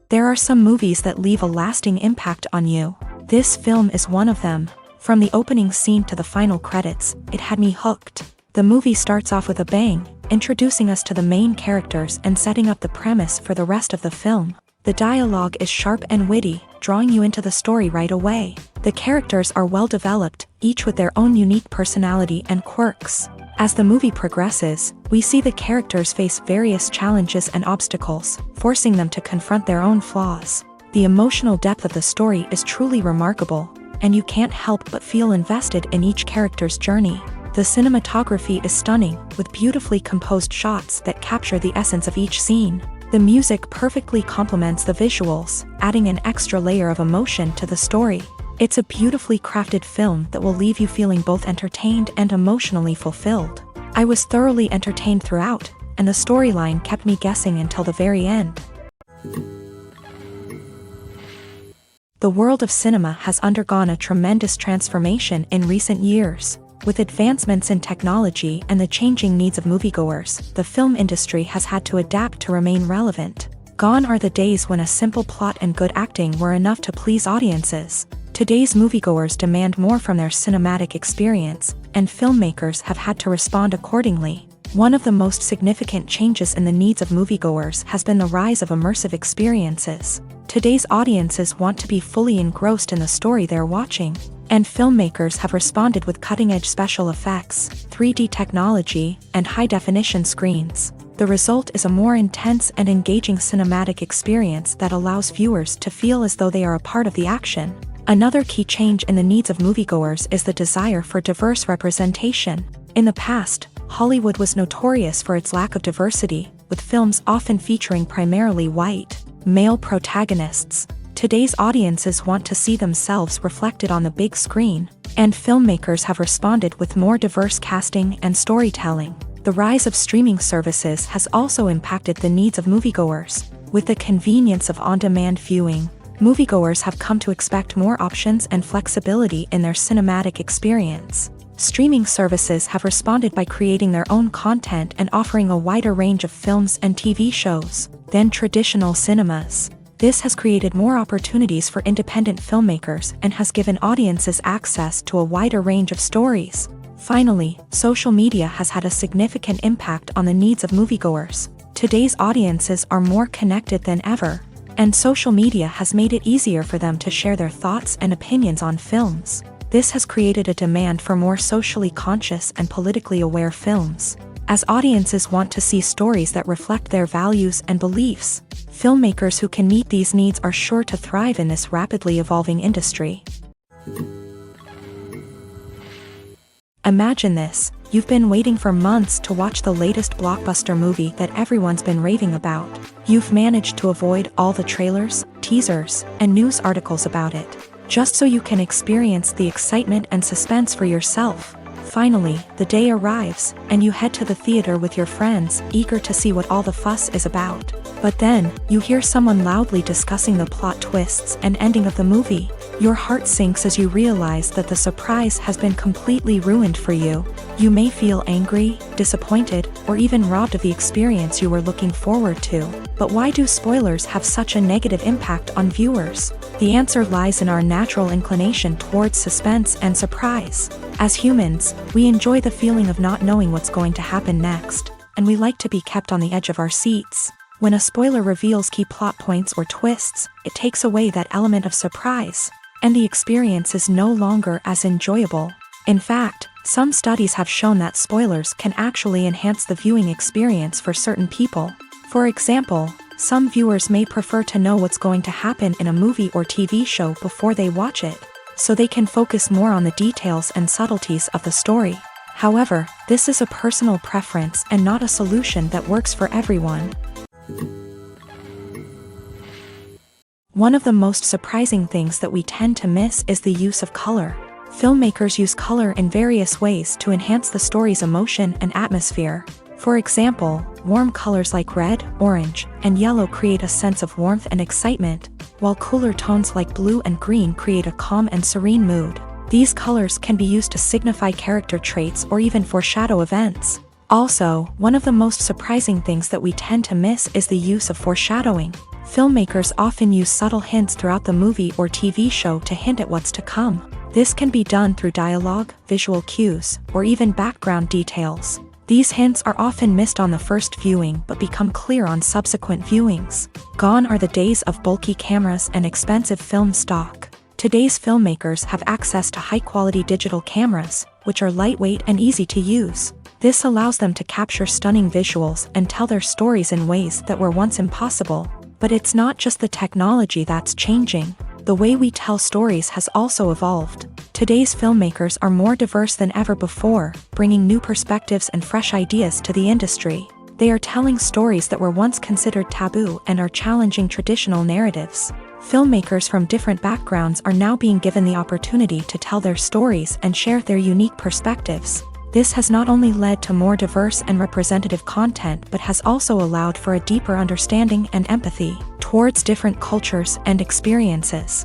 There are some movies that leave a lasting impact on you. This film is one of them. From the opening scene to the final credits, it had me hooked. The movie starts off with a bang, introducing us to the main characters and setting up the premise for the rest of the film. The dialogue is sharp and witty, drawing you into the story right away. The characters are well developed, each with their own unique personality and quirks. As the movie progresses, we see the characters face various challenges and obstacles, forcing them to confront their own flaws. The emotional depth of the story is truly remarkable, and you can't help but feel invested in each character's journey. The cinematography is stunning, with beautifully composed shots that capture the essence of each scene. The music perfectly complements the visuals, adding an extra layer of emotion to the story. It's a beautifully crafted film that will leave you feeling both entertained and emotionally fulfilled. I was thoroughly entertained throughout, and the storyline kept me guessing until the very end. The world of cinema has undergone a tremendous transformation in recent years. With advancements in technology and the changing needs of moviegoers, the film industry has had to adapt to remain relevant. Gone are the days when a simple plot and good acting were enough to please audiences. Today's moviegoers demand more from their cinematic experience, and filmmakers have had to respond accordingly. One of the most significant changes in the needs of moviegoers has been the rise of immersive experiences. Today's audiences want to be fully engrossed in the story they're watching, and filmmakers have responded with cutting-edge special effects, 3D technology, and high-definition screens. The result is a more intense and engaging cinematic experience that allows viewers to feel as though they are a part of the action. Another key change in the needs of moviegoers is the desire for diverse representation. In the past, Hollywood was notorious for its lack of diversity, with films often featuring primarily white, male protagonists. Today's audiences want to see themselves reflected on the big screen, and filmmakers have responded with more diverse casting and storytelling. The rise of streaming services has also impacted the needs of moviegoers. With the convenience of on-demand viewing, moviegoers have come to expect more options and flexibility in their cinematic experience. Streaming services have responded by creating their own content and offering a wider range of films and TV shows than traditional cinemas. This has created more opportunities for independent filmmakers and has given audiences access to a wider range of stories. Finally, social media has had a significant impact on the needs of moviegoers. Today's audiences are more connected than ever, and social media has made it easier for them to share their thoughts and opinions on films. This has created a demand for more socially conscious and politically aware films. As audiences want to see stories that reflect their values and beliefs, filmmakers who can meet these needs are sure to thrive in this rapidly evolving industry. Imagine this: you've been waiting for months to watch the latest blockbuster movie that everyone's been raving about. You've managed to avoid all the trailers, teasers, and news articles about it, just so you can experience the excitement and suspense for yourself. Finally, the day arrives, and you head to the theater with your friends, eager to see what all the fuss is about. But then, you hear someone loudly discussing the plot twists and ending of the movie. Your heart sinks as you realize that the surprise has been completely ruined for you. You may feel angry, disappointed, or even robbed of the experience you were looking forward to. But why do spoilers have such a negative impact on viewers? The answer lies in our natural inclination towards suspense and surprise. As humans, we enjoy the feeling of not knowing what's going to happen next, and we like to be kept on the edge of our seats. When a spoiler reveals key plot points or twists, it takes away that element of surprise, and the experience is no longer as enjoyable. In fact, some studies have shown that spoilers can actually enhance the viewing experience for certain people. For example, some viewers may prefer to know what's going to happen in a movie or TV show before they watch it, so they can focus more on the details and subtleties of the story. However, this is a personal preference and not a solution that works for everyone. One of the most surprising things that we tend to miss is the use of color. Filmmakers use color in various ways to enhance the story's emotion and atmosphere. For example, warm colors like red, orange, and yellow create a sense of warmth and excitement, while cooler tones like blue and green create a calm and serene mood. These colors can be used to signify character traits or even foreshadow events. Also, one of the most surprising things that we tend to miss is the use of foreshadowing. Filmmakers often use subtle hints throughout the movie or TV show to hint at what's to come. This can be done through dialogue, visual cues, or even background details. These hints are often missed on the first viewing but become clear on subsequent viewings. Gone are the days of bulky cameras and expensive film stock. Today's filmmakers have access to high-quality digital cameras, which are lightweight and easy to use. This allows them to capture stunning visuals and tell their stories in ways that were once impossible. But it's not just the technology that's changing. The way we tell stories has also evolved. Today's filmmakers are more diverse than ever before, bringing new perspectives and fresh ideas to the industry. They are telling stories that were once considered taboo and are challenging traditional narratives. Filmmakers from different backgrounds are now being given the opportunity to tell their stories and share their unique perspectives. This has not only led to more diverse and representative content but has also allowed for a deeper understanding and empathy towards different cultures and experiences.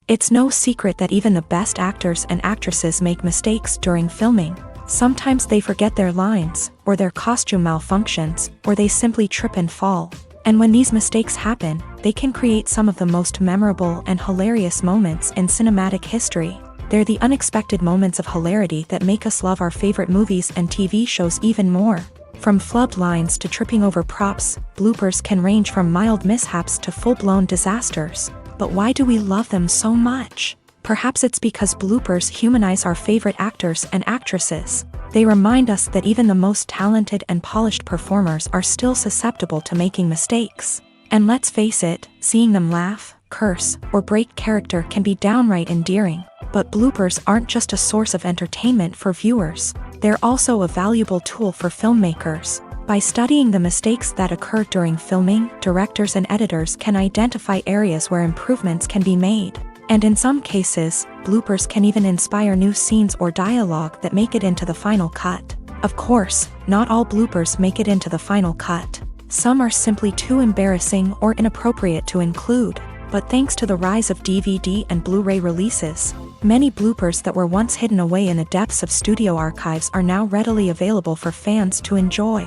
It's no secret that even the best actors and actresses make mistakes during filming. Sometimes they forget their lines, or their costume malfunctions, or they simply trip and fall. And when these mistakes happen, they can create some of the most memorable and hilarious moments in cinematic history. They're the unexpected moments of hilarity that make us love our favorite movies and TV shows even more. From flubbed lines to tripping over props, bloopers can range from mild mishaps to full-blown disasters. But why do we love them so much? Perhaps it's because bloopers humanize our favorite actors and actresses. They remind us that even the most talented and polished performers are still susceptible to making mistakes. And let's face it, seeing them laugh, curse, or break character can be downright endearing. But bloopers aren't just a source of entertainment for viewers. They're also a valuable tool for filmmakers. By studying the mistakes that occur during filming, directors and editors can identify areas where improvements can be made. And in some cases, bloopers can even inspire new scenes or dialogue that make it into the final cut. Of course, not all bloopers make it into the final cut. Some are simply too embarrassing or inappropriate to include. But thanks to the rise of DVD and Blu-ray releases, many bloopers that were once hidden away in the depths of studio archives are now readily available for fans to enjoy.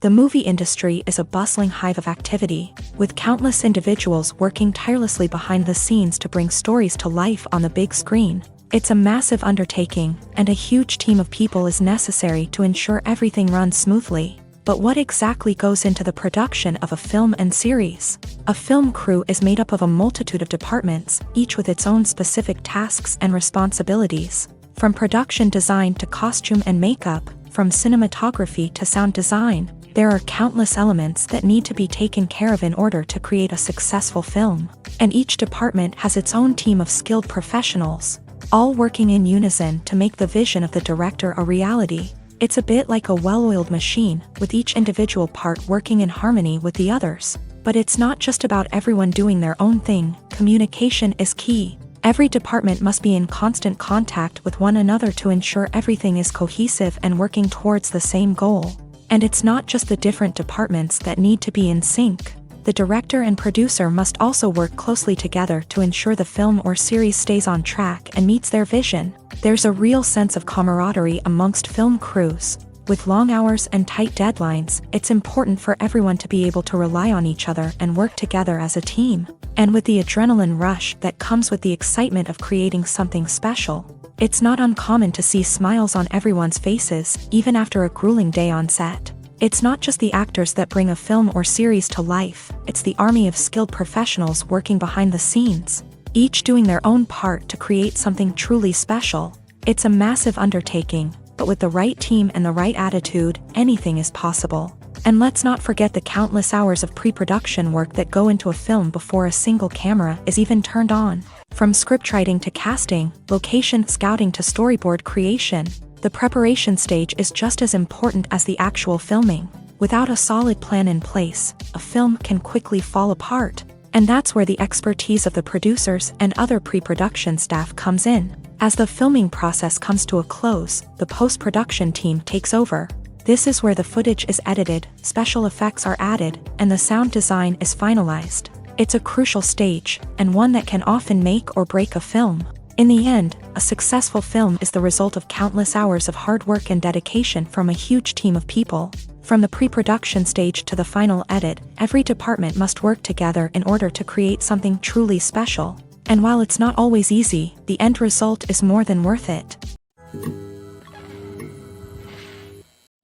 The movie industry is a bustling hive of activity, with countless individuals working tirelessly behind the scenes to bring stories to life on the big screen. It's a massive undertaking, and a huge team of people is necessary to ensure everything runs smoothly. But what exactly goes into the production of a film and series? A film crew is made up of a multitude of departments, each with its own specific tasks and responsibilities. From production design to costume and makeup, from cinematography to sound design, there are countless elements that need to be taken care of in order to create a successful film. And each department has its own team of skilled professionals, all working in unison to make the vision of the director a reality. It's a bit like a well-oiled machine, with each individual part working in harmony with the others. But it's not just about everyone doing their own thing. Communication is key. Every department must be in constant contact with one another to ensure everything is cohesive and working towards the same goal. And it's not just the different departments that need to be in sync. The director and producer must also work closely together to ensure the film or series stays on track and meets their vision. There's a real sense of camaraderie amongst film crews. With long hours and tight deadlines, it's important for everyone to be able to rely on each other and work together as a team. And with the adrenaline rush that comes with the excitement of creating something special, it's not uncommon to see smiles on everyone's faces, even after a grueling day on set. It's not just the actors that bring a film or series to life, it's the army of skilled professionals working behind the scenes, each doing their own part to create something truly special. It's a massive undertaking, but with the right team and the right attitude, anything is possible. And let's not forget the countless hours of pre-production work that go into a film before a single camera is even turned on. From scriptwriting to casting, location scouting to storyboard creation, the preparation stage is just as important as the actual filming. Without a solid plan in place, a film can quickly fall apart. And that's where the expertise of the producers and other pre-production staff comes in. As the filming process comes to a close, the post-production team takes over. This is where the footage is edited, special effects are added, and the sound design is finalized. It's a crucial stage, and one that can often make or break a film. In the end, a successful film is the result of countless hours of hard work and dedication from a huge team of people. From the pre-production stage to the final edit, every department must work together in order to create something truly special. And while it's not always easy, the end result is more than worth it.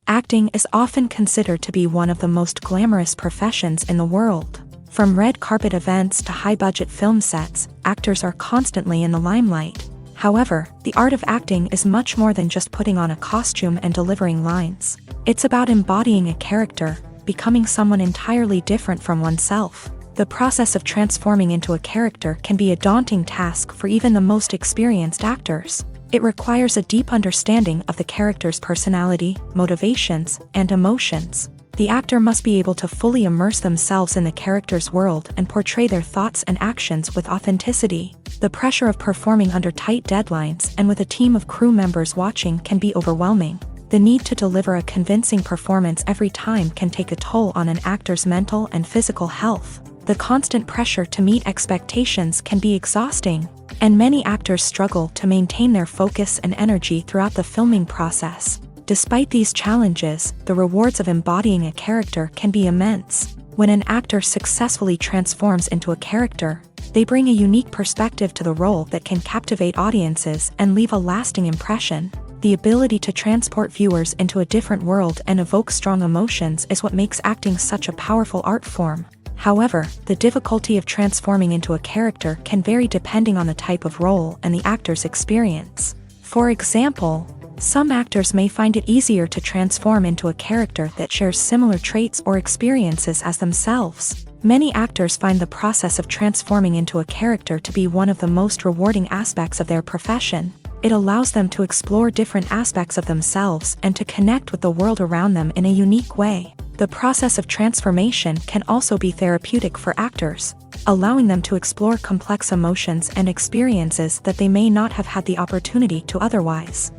Acting is often considered to be one of the most glamorous professions in the world. From red carpet events to high-budget film sets, actors are constantly in the limelight. However, the art of acting is much more than just putting on a costume and delivering lines. It's about embodying a character, becoming someone entirely different from oneself. The process of transforming into a character can be a daunting task for even the most experienced actors. It requires a deep understanding of the character's personality, motivations, and emotions. The actor must be able to fully immerse themselves in the character's world and portray their thoughts and actions with authenticity. The pressure of performing under tight deadlines and with a team of crew members watching can be overwhelming. The need to deliver a convincing performance every time can take a toll on an actor's mental and physical health. The constant pressure to meet expectations can be exhausting, and many actors struggle to maintain their focus and energy throughout the filming process. Despite these challenges, the rewards of embodying a character can be immense. When an actor successfully transforms into a character, they bring a unique perspective to the role that can captivate audiences and leave a lasting impression. The ability to transport viewers into a different world and evoke strong emotions is what makes acting such a powerful art form. However, the difficulty of transforming into a character can vary depending on the type of role and the actor's experience. For example, some actors may find it easier to transform into a character that shares similar traits or experiences as themselves. Many actors find the process of transforming into a character to be one of the most rewarding aspects of their profession. It allows them to explore different aspects of themselves and to connect with the world around them in a unique way. The process of transformation can also be therapeutic for actors, allowing them to explore complex emotions and experiences that they may not have had the opportunity to otherwise.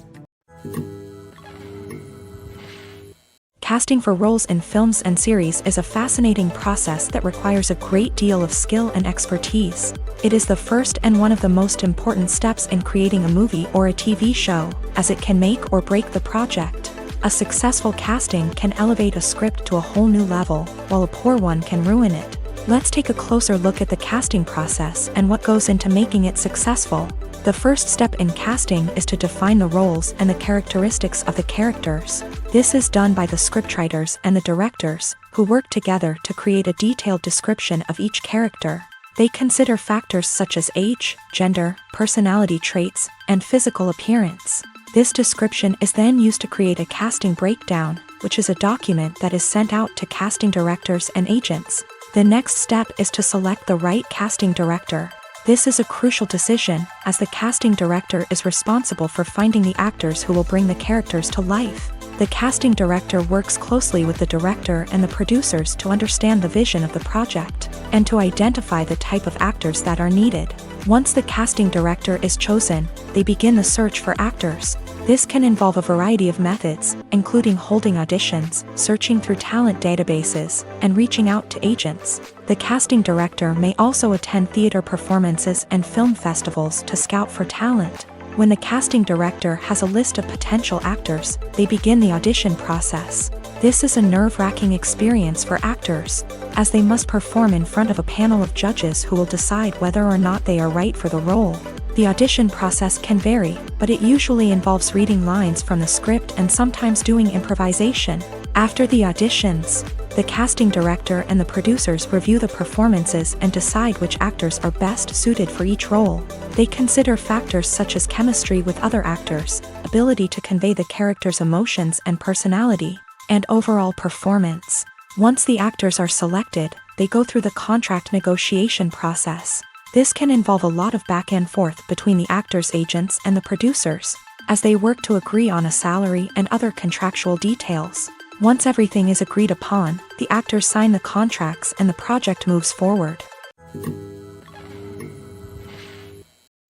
Casting for roles in films and series is a fascinating process that requires a great deal of skill and expertise. It is the first and one of the most important steps in creating a movie or a TV show, as it can make or break the project. A successful casting can elevate a script to a whole new level, while a poor one can ruin it. Let's take a closer look at the casting process and what goes into making it successful. The first step in casting is to define the roles and the characteristics of the characters. This is done by the scriptwriters and the directors, who work together to create a detailed description of each character. They consider factors such as age, gender, personality traits, and physical appearance. This description is then used to create a casting breakdown, which is a document that is sent out to casting directors and agents. The next step is to select the right casting director. This is a crucial decision, as the casting director is responsible for finding the actors who will bring the characters to life. The casting director works closely with the director and the producers to understand the vision of the project, and to identify the type of actors that are needed. Once the casting director is chosen, they begin the search for actors. This can involve a variety of methods, including holding auditions, searching through talent databases, and reaching out to agents. The casting director may also attend theater performances and film festivals to scout for talent. When the casting director has a list of potential actors, they begin the audition process. This is a nerve-wracking experience for actors, as they must perform in front of a panel of judges who will decide whether or not they are right for the role. The audition process can vary, but it usually involves reading lines from the script and sometimes doing improvisation. After the auditions, the casting director and the producers review the performances and decide which actors are best suited for each role. They consider factors such as chemistry with other actors, ability to convey the character's emotions and personality, and overall performance. Once the actors are selected, they go through the contract negotiation process. This can involve a lot of back and forth between the actors' agents and the producers, as they work to agree on a salary and other contractual details. Once everything is agreed upon, the actors sign the contracts and the project moves forward.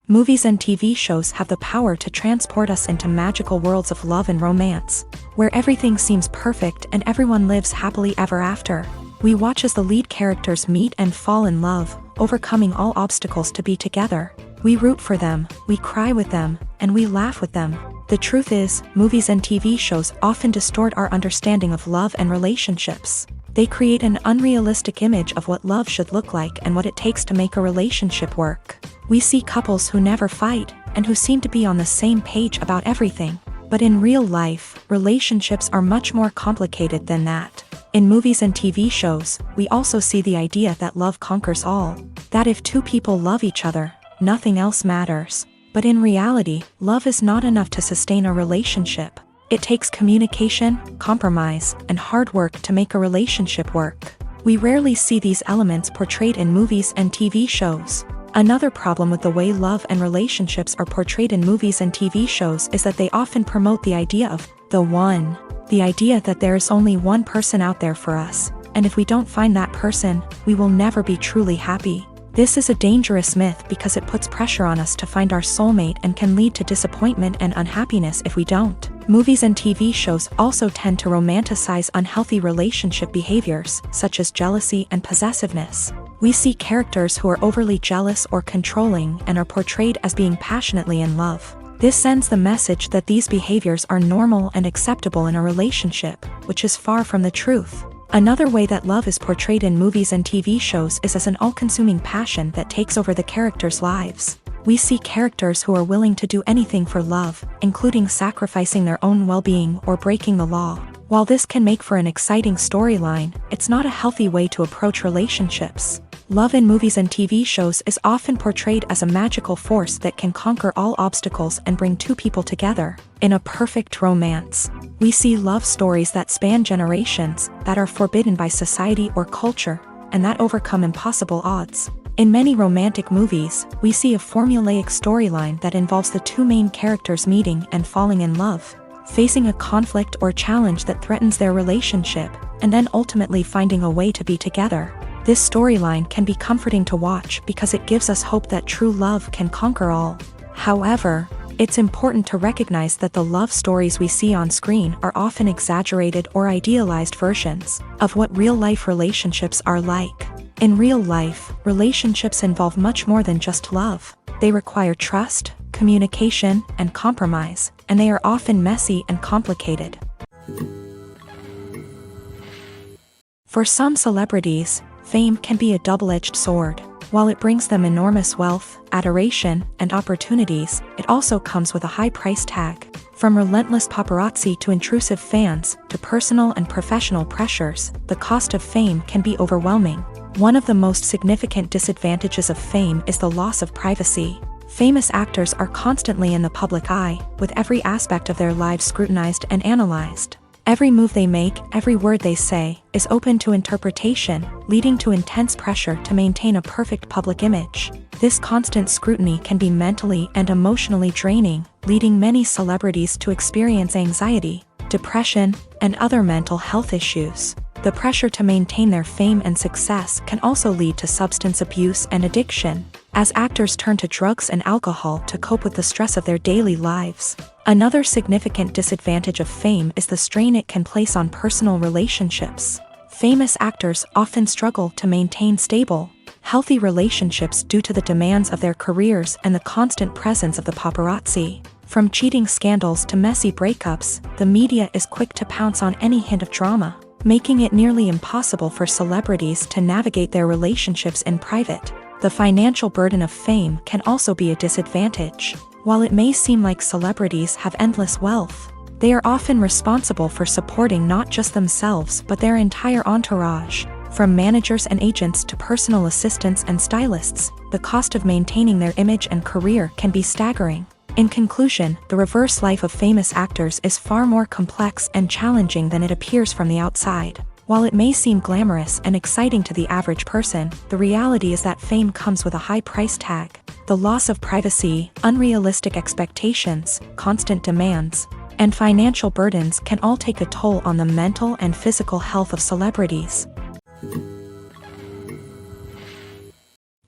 Movies and TV shows have the power to transport us into magical worlds of love and romance, where everything seems perfect and everyone lives happily ever after. We watch as the lead characters meet and fall in love, overcoming all obstacles to be together. We root for them, we cry with them, and we laugh with them. The truth is, movies and TV shows often distort our understanding of love and relationships. They create an unrealistic image of what love should look like and what it takes to make a relationship work. We see couples who never fight, and who seem to be on the same page about everything. But in real life, relationships are much more complicated than that. In movies and TV shows, we also see the idea that love conquers all. That if two people love each other, nothing else matters. But in reality, love is not enough to sustain a relationship. It takes communication, compromise, and hard work to make a relationship work. We rarely see these elements portrayed in movies and TV shows. Another problem with the way love and relationships are portrayed in movies and TV shows is that they often promote the idea of the one. The idea that there is only one person out there for us, and if we don't find that person, we will never be truly happy. This is a dangerous myth because it puts pressure on us to find our soulmate and can lead to disappointment and unhappiness if we don't. Movies and TV shows also tend to romanticize unhealthy relationship behaviors, such as jealousy and possessiveness. We see characters who are overly jealous or controlling and are portrayed as being passionately in love. This sends the message that these behaviors are normal and acceptable in a relationship, which is far from the truth. Another way that love is portrayed in movies and TV shows is as an all-consuming passion that takes over the characters' lives. We see characters who are willing to do anything for love, including sacrificing their own well-being or breaking the law. While this can make for an exciting storyline, it's not a healthy way to approach relationships. Love in movies and TV shows is often portrayed as a magical force that can conquer all obstacles and bring two people together. In a perfect romance, we see love stories that span generations, that are forbidden by society or culture, and that overcome impossible odds. In many romantic movies, we see a formulaic storyline that involves the two main characters meeting and falling in love, facing a conflict or challenge that threatens their relationship, and then ultimately finding a way to be together. This storyline can be comforting to watch because it gives us hope that true love can conquer all. However, it's important to recognize that the love stories we see on screen are often exaggerated or idealized versions of what real-life relationships are like. In real life, relationships involve much more than just love. They require trust, communication, and compromise, and they are often messy and complicated. For some celebrities, fame can be a double-edged sword. While it brings them enormous wealth, adoration, and opportunities, it also comes with a high price tag. From relentless paparazzi to intrusive fans, to personal and professional pressures, the cost of fame can be overwhelming. One of the most significant disadvantages of fame is the loss of privacy. Famous actors are constantly in the public eye, with every aspect of their lives scrutinized and analyzed. Every move they make, every word they say, is open to interpretation, leading to intense pressure to maintain a perfect public image. This constant scrutiny can be mentally and emotionally draining, leading many celebrities to experience anxiety, depression, and other mental health issues. The pressure to maintain their fame and success can also lead to substance abuse and addiction, as actors turn to drugs and alcohol to cope with the stress of their daily lives. Another significant disadvantage of fame is the strain it can place on personal relationships. Famous actors often struggle to maintain stable, healthy relationships due to the demands of their careers and the constant presence of the paparazzi. From cheating scandals to messy breakups, the media is quick to pounce on any hint of drama, making it nearly impossible for celebrities to navigate their relationships in private. The financial burden of fame can also be a disadvantage. While it may seem like celebrities have endless wealth, they are often responsible for supporting not just themselves but their entire entourage. From managers and agents to personal assistants and stylists, the cost of maintaining their image and career can be staggering. In conclusion, the reverse life of famous actors is far more complex and challenging than it appears from the outside. While it may seem glamorous and exciting to the average person, the reality is that fame comes with a high price tag. The loss of privacy, unrealistic expectations, constant demands, and financial burdens can all take a toll on the mental and physical health of celebrities.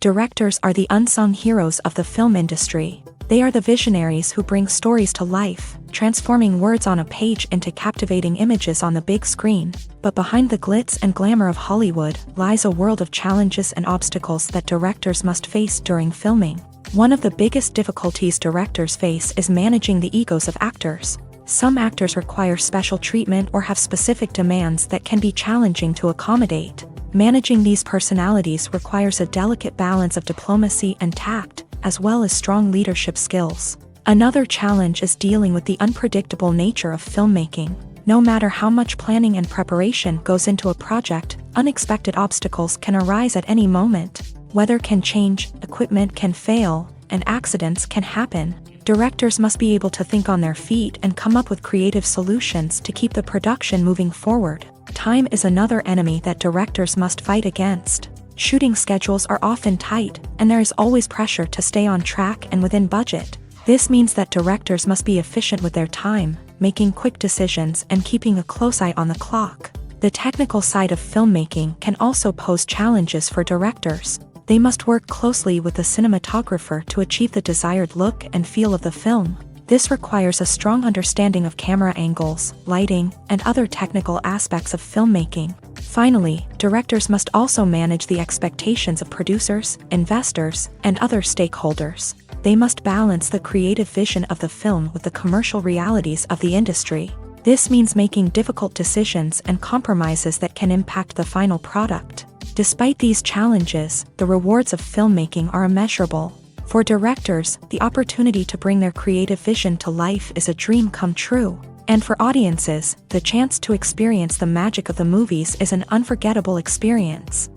Directors are the unsung heroes of the film industry. They are the visionaries who bring stories to life, transforming words on a page into captivating images on the big screen. But behind the glitz and glamour of Hollywood lies a world of challenges and obstacles that directors must face during filming. One of the biggest difficulties directors face is managing the egos of actors. Some actors require special treatment or have specific demands that can be challenging to accommodate. Managing these personalities requires a delicate balance of diplomacy and tact, as well as strong leadership skills. Another challenge is dealing with the unpredictable nature of filmmaking. No matter how much planning and preparation goes into a project, unexpected obstacles can arise at any moment. Weather can change, equipment can fail, and accidents can happen. Directors must be able to think on their feet and come up with creative solutions to keep the production moving forward. Time is another enemy that directors must fight against. Shooting schedules are often tight, and there is always pressure to stay on track and within budget. This means that directors must be efficient with their time, making quick decisions and keeping a close eye on the clock. The technical side of filmmaking can also pose challenges for directors. They must work closely with the cinematographer to achieve the desired look and feel of the film. This requires a strong understanding of camera angles, lighting, and other technical aspects of filmmaking. Finally, directors must also manage the expectations of producers, investors, and other stakeholders. They must balance the creative vision of the film with the commercial realities of the industry. This means making difficult decisions and compromises that can impact the final product. Despite these challenges, the rewards of filmmaking are immeasurable. For directors, the opportunity to bring their creative vision to life is a dream come true. And for audiences, the chance to experience the magic of the movies is an unforgettable experience.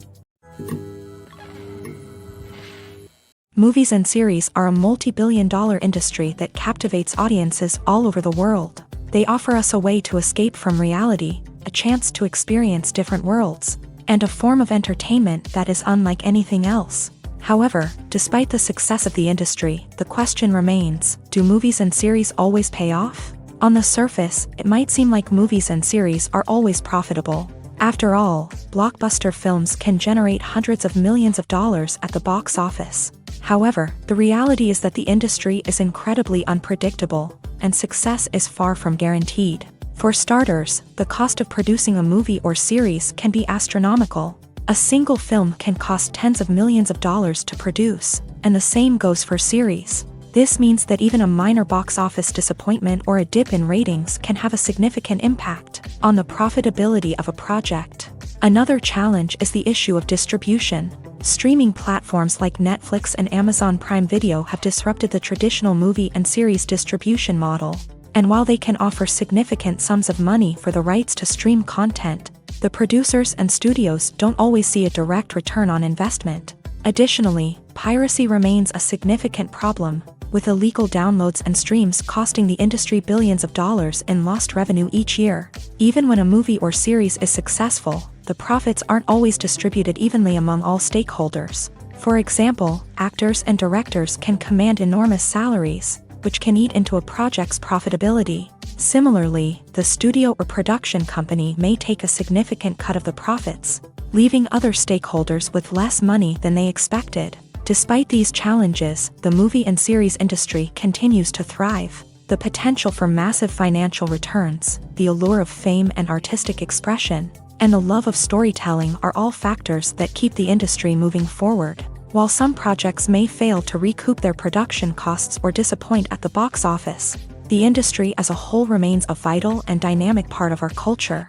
Movies and series are a multi-billion-dollar industry that captivates audiences all over the world. They offer us a way to escape from reality, a chance to experience different worlds, and a form of entertainment that is unlike anything else. However, despite the success of the industry, the question remains, do movies and series always pay off? On the surface, it might seem like movies and series are always profitable. After all, blockbuster films can generate hundreds of millions of dollars at the box office. However, the reality is that the industry is incredibly unpredictable, and success is far from guaranteed. For starters, the cost of producing a movie or series can be astronomical. A single film can cost tens of millions of dollars to produce, and the same goes for series. This means that even a minor box office disappointment or a dip in ratings can have a significant impact on the profitability of a project. Another challenge is the issue of distribution. Streaming platforms like Netflix and Amazon Prime Video have disrupted the traditional movie and series distribution model. And while they can offer significant sums of money for the rights to stream content, the producers and studios don't always see a direct return on investment. Additionally, piracy remains a significant problem, with illegal downloads and streams costing the industry billions of dollars in lost revenue each year. Even when a movie or series is successful, the profits aren't always distributed evenly among all stakeholders. For example, actors and directors can command enormous salaries, which can eat into a project's profitability. Similarly, the studio or production company may take a significant cut of the profits, leaving other stakeholders with less money than they expected. Despite these challenges, the movie and series industry continues to thrive. The potential for massive financial returns, the allure of fame and artistic expression, and the love of storytelling are all factors that keep the industry moving forward. While some projects may fail to recoup their production costs or disappoint at the box office, the industry as a whole remains a vital and dynamic part of our culture.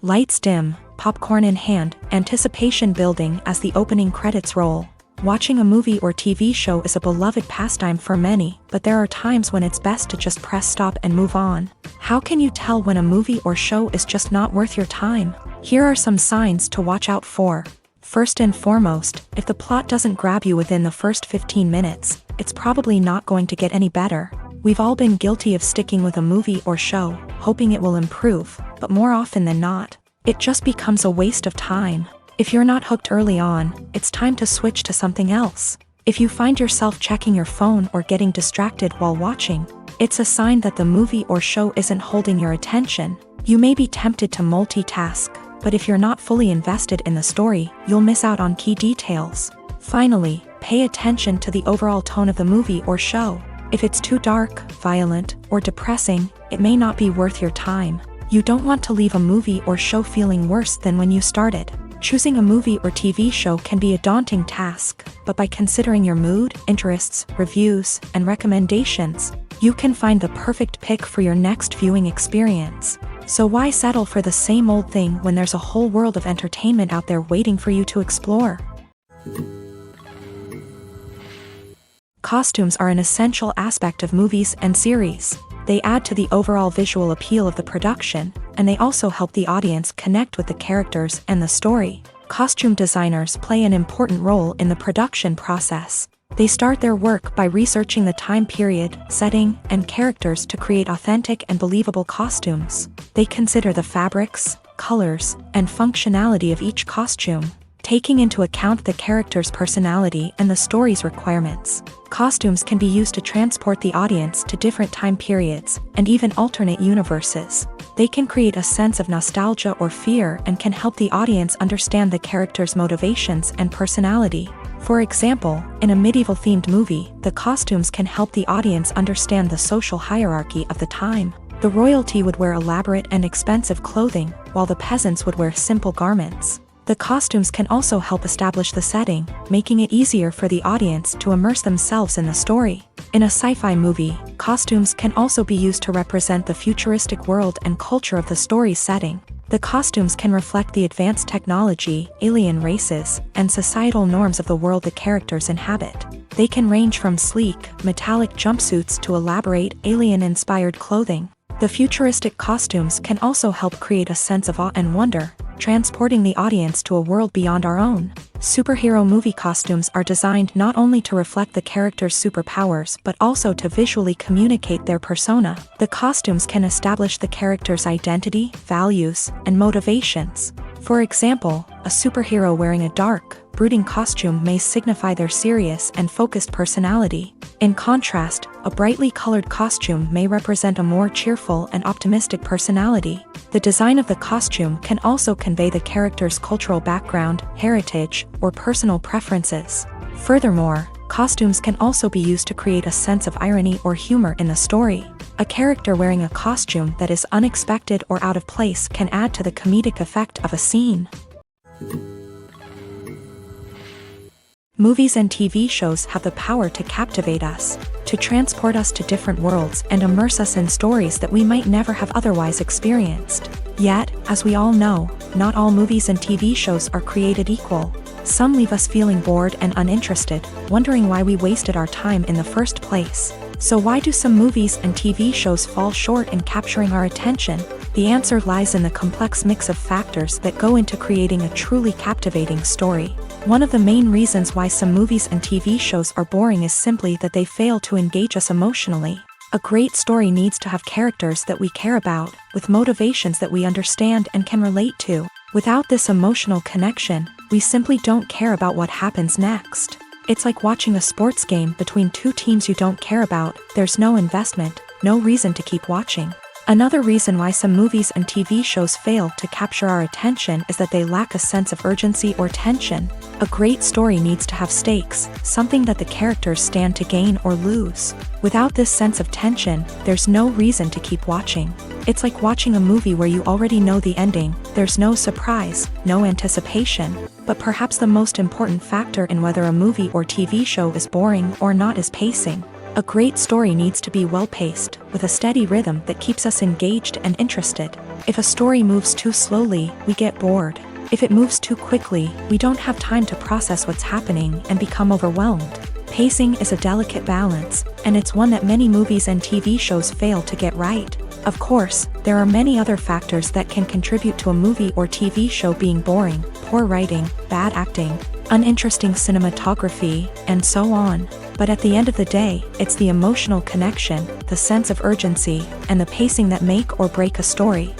Lights dim, popcorn in hand, anticipation building as the opening credits roll. Watching a movie or TV show is a beloved pastime for many, but there are times when it's best to just press stop and move on. How can you tell when a movie or show is just not worth your time? Here are some signs to watch out for. First and foremost, if the plot doesn't grab you within the first 15 minutes, it's probably not going to get any better. We've all been guilty of sticking with a movie or show, hoping it will improve, but more often than not, it just becomes a waste of time. If you're not hooked early on, it's time to switch to something else. If you find yourself checking your phone or getting distracted while watching, it's a sign that the movie or show isn't holding your attention. You may be tempted to multitask, but if you're not fully invested in the story, you'll miss out on key details. Finally, pay attention to the overall tone of the movie or show. If it's too dark, violent, or depressing, it may not be worth your time. You don't want to leave a movie or show feeling worse than when you started. Choosing a movie or TV show can be a daunting task, but by considering your mood, interests, reviews, and recommendations, you can find the perfect pick for your next viewing experience. So why settle for the same old thing when there's a whole world of entertainment out there waiting for you to explore? Costumes are an essential aspect of movies and series. They add to the overall visual appeal of the production, and they also help the audience connect with the characters and the story. Costume designers play an important role in the production process. They start their work by researching the time period, setting, and characters to create authentic and believable costumes. They consider the fabrics, colors, and functionality of each costume, taking into account the character's personality and the story's requirements. Costumes can be used to transport the audience to different time periods and even alternate universes. They can create a sense of nostalgia or fear and can help the audience understand the character's motivations and personality. For example, in a medieval-themed movie, the costumes can help the audience understand the social hierarchy of the time. The royalty would wear elaborate and expensive clothing, while the peasants would wear simple garments. The costumes can also help establish the setting, making it easier for the audience to immerse themselves in the story. In a sci-fi movie, costumes can also be used to represent the futuristic world and culture of the story's setting. The costumes can reflect the advanced technology, alien races, and societal norms of the world the characters inhabit. They can range from sleek, metallic jumpsuits to elaborate, alien-inspired clothing. The futuristic costumes can also help create a sense of awe and wonder, transporting the audience to a world beyond our own. Superhero movie costumes are designed not only to reflect the character's superpowers but also to visually communicate their persona. The costumes can establish the character's identity, values, and motivations. For example, a superhero wearing a dark, brooding costume may signify their serious and focused personality. In contrast, a brightly colored costume may represent a more cheerful and optimistic personality. The design of the costume can also convey the character's cultural background, heritage, or personal preferences. Furthermore, costumes can also be used to create a sense of irony or humor in the story. A character wearing a costume that is unexpected or out of place can add to the comedic effect of a scene. Movies and TV shows have the power to captivate us, to transport us to different worlds and immerse us in stories that we might never have otherwise experienced. Yet, as we all know, not all movies and TV shows are created equal. Some leave us feeling bored and uninterested, wondering why we wasted our time in the first place. So why do some movies and TV shows fall short in capturing our attention? The answer lies in the complex mix of factors that go into creating a truly captivating story. One of the main reasons why some movies and TV shows are boring is simply that they fail to engage us emotionally. A great story needs to have characters that we care about, with motivations that we understand and can relate to. Without this emotional connection, we simply don't care about what happens next. It's like watching a sports game between two teams you don't care about. There's no investment, no reason to keep watching. Another reason why some movies and TV shows fail to capture our attention is that they lack a sense of urgency or tension. A great story needs to have stakes, something that the characters stand to gain or lose. Without this sense of tension, there's no reason to keep watching. It's like watching a movie where you already know the ending. There's no surprise, no anticipation. But perhaps the most important factor in whether a movie or TV show is boring or not is pacing. A great story needs to be well-paced, with a steady rhythm that keeps us engaged and interested. If a story moves too slowly, we get bored. If it moves too quickly, we don't have time to process what's happening and become overwhelmed. Pacing is a delicate balance, and it's one that many movies and TV shows fail to get right. Of course, there are many other factors that can contribute to a movie or TV show being boring: poor writing, bad acting, uninteresting cinematography, and so on. But at the end of the day, it's the emotional connection, the sense of urgency, and the pacing that make or break a story.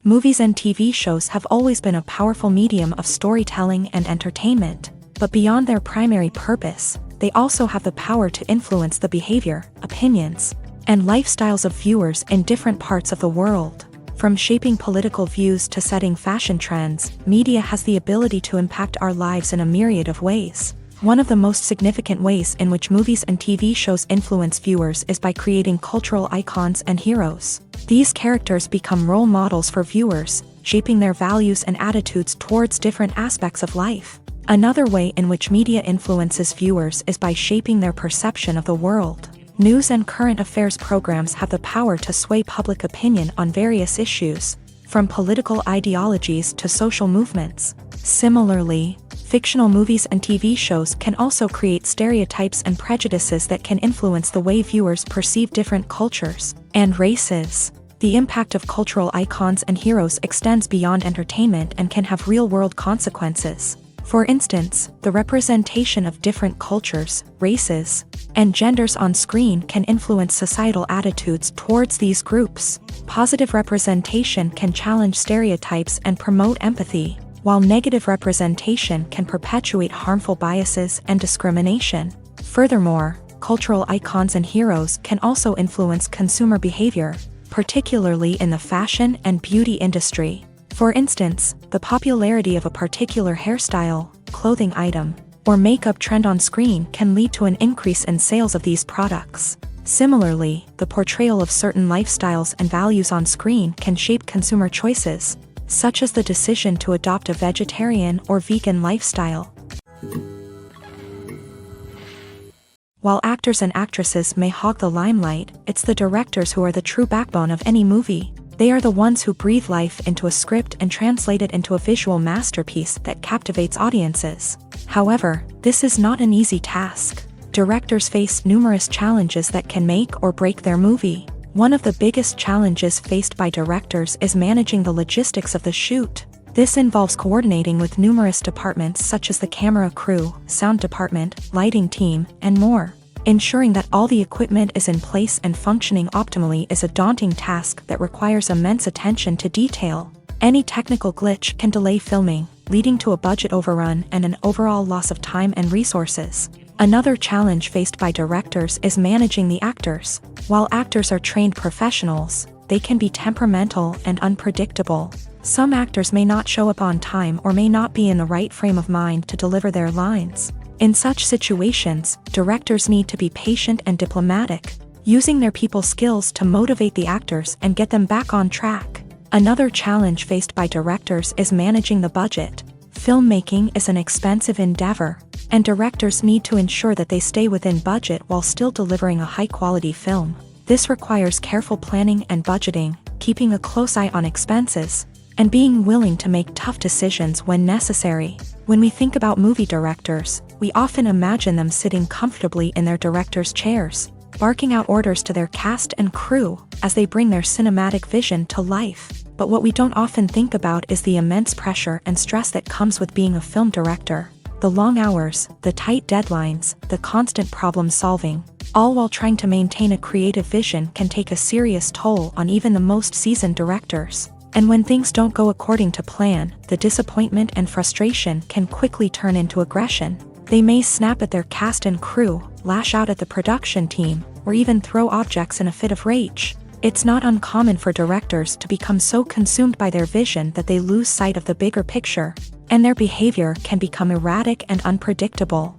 Movies and TV shows have always been a powerful medium of storytelling and entertainment. But beyond their primary purpose, they also have the power to influence the behavior, opinions, and lifestyles of viewers in different parts of the world. From shaping political views to setting fashion trends, media has the ability to impact our lives in a myriad of ways. One of the most significant ways in which movies and TV shows influence viewers is by creating cultural icons and heroes. These characters become role models for viewers, shaping their values and attitudes towards different aspects of life. Another way in which media influences viewers is by shaping their perception of the world. News and current affairs programs have the power to sway public opinion on various issues, from political ideologies to social movements. Similarly, fictional movies and TV shows can also create stereotypes and prejudices that can influence the way viewers perceive different cultures and races. The impact of cultural icons and heroes extends beyond entertainment and can have real-world consequences. For instance, the representation of different cultures, races, and genders on screen can influence societal attitudes towards these groups. Positive representation can challenge stereotypes and promote empathy, while negative representation can perpetuate harmful biases and discrimination. Furthermore, cultural icons and heroes can also influence consumer behavior, particularly in the fashion and beauty industry. For instance, the popularity of a particular hairstyle, clothing item, or makeup trend on screen can lead to an increase in sales of these products. Similarly, the portrayal of certain lifestyles and values on screen can shape consumer choices, such as the decision to adopt a vegetarian or vegan lifestyle. While actors and actresses may hog the limelight, it's the directors who are the true backbone of any movie. They are the ones who breathe life into a script and translate it into a visual masterpiece that captivates audiences. However, this is not an easy task. Directors face numerous challenges that can make or break their movie. One of the biggest challenges faced by directors is managing the logistics of the shoot. This involves coordinating with numerous departments such as the camera crew, sound department, lighting team, and more. Ensuring that all the equipment is in place and functioning optimally is a daunting task that requires immense attention to detail. Any technical glitch can delay filming, leading to a budget overrun and an overall loss of time and resources. Another challenge faced by directors is managing the actors. While actors are trained professionals, they can be temperamental and unpredictable. Some actors may not show up on time or may not be in the right frame of mind to deliver their lines. In such situations, directors need to be patient and diplomatic, using their people skills to motivate the actors and get them back on track. Another challenge faced by directors is managing the budget. Filmmaking is an expensive endeavor, and directors need to ensure that they stay within budget while still delivering a high-quality film. This requires careful planning and budgeting, keeping a close eye on expenses, and being willing to make tough decisions when necessary. When we think about movie directors, we often imagine them sitting comfortably in their director's chairs, barking out orders to their cast and crew as they bring their cinematic vision to life. But what we don't often think about is the immense pressure and stress that comes with being a film director. The long hours, the tight deadlines, the constant problem solving, all while trying to maintain a creative vision can take a serious toll on even the most seasoned directors. And when things don't go according to plan, the disappointment and frustration can quickly turn into aggression. They may snap at their cast and crew, lash out at the production team, or even throw objects in a fit of rage. It's not uncommon for directors to become so consumed by their vision that they lose sight of the bigger picture, and their behavior can become erratic and unpredictable.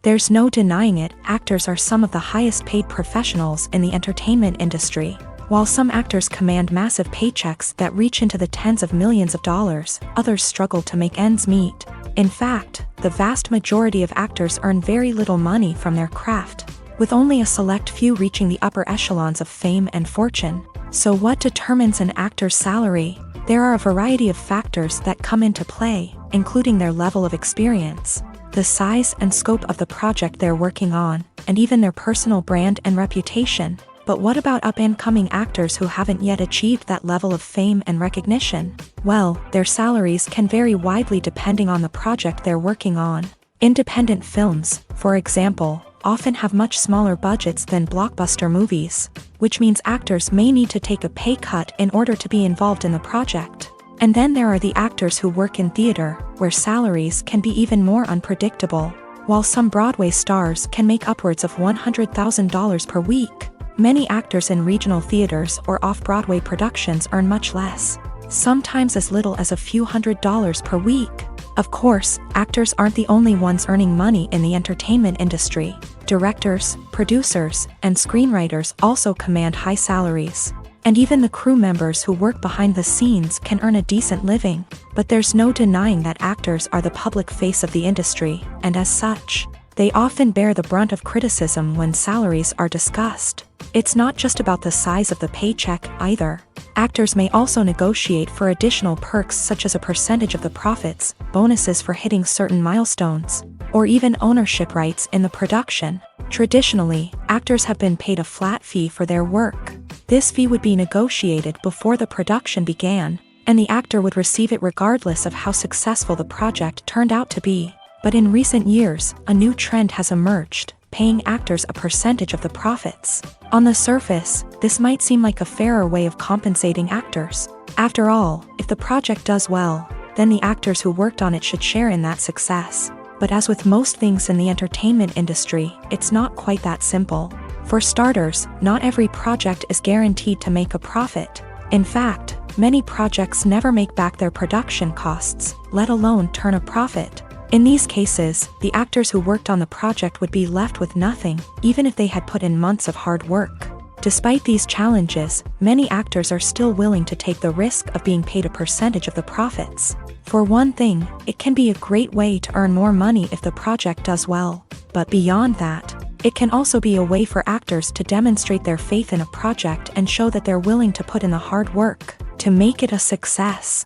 There's no denying it, actors are some of the highest paid professionals in the entertainment industry. While some actors command massive paychecks that reach into the tens of millions of dollars, others struggle to make ends meet. In fact, the vast majority of actors earn very little money from their craft, with only a select few reaching the upper echelons of fame and fortune. So what determines an actor's salary? There are a variety of factors that come into play, including their level of experience, the size and scope of the project they're working on, and even their personal brand and reputation. But what about up-and-coming actors who haven't yet achieved that level of fame and recognition? Well, their salaries can vary widely depending on the project they're working on. Independent films, for example, often have much smaller budgets than blockbuster movies, which means actors may need to take a pay cut in order to be involved in the project. And then there are the actors who work in theater, where salaries can be even more unpredictable. While some Broadway stars can make upwards of $100,000 per week, many actors in regional theaters or off-Broadway productions earn much less, sometimes as little as a few $100s per week. Of course, actors aren't the only ones earning money in the entertainment industry. Directors, producers, and screenwriters also command high salaries. And even the crew members who work behind the scenes can earn a decent living. But there's no denying that actors are the public face of the industry, and as such, they often bear the brunt of criticism when salaries are discussed. It's not just about the size of the paycheck, either. Actors may also negotiate for additional perks such as a percentage of the profits, bonuses for hitting certain milestones, or even ownership rights in the production. Traditionally, actors have been paid a flat fee for their work. This fee would be negotiated before the production began, and the actor would receive it regardless of how successful the project turned out to be. But in recent years, a new trend has emerged, paying actors a percentage of the profits. On the surface, this might seem like a fairer way of compensating actors. After all, if the project does well, then the actors who worked on it should share in that success. But as with most things in the entertainment industry, it's not quite that simple. For starters, not every project is guaranteed to make a profit. In fact, many projects never make back their production costs, let alone turn a profit. In these cases, the actors who worked on the project would be left with nothing, even if they had put in months of hard work. Despite these challenges, many actors are still willing to take the risk of being paid a percentage of the profits. For one thing, it can be a great way to earn more money if the project does well. But beyond that, it can also be a way for actors to demonstrate their faith in a project and show that they're willing to put in the hard work to make it a success.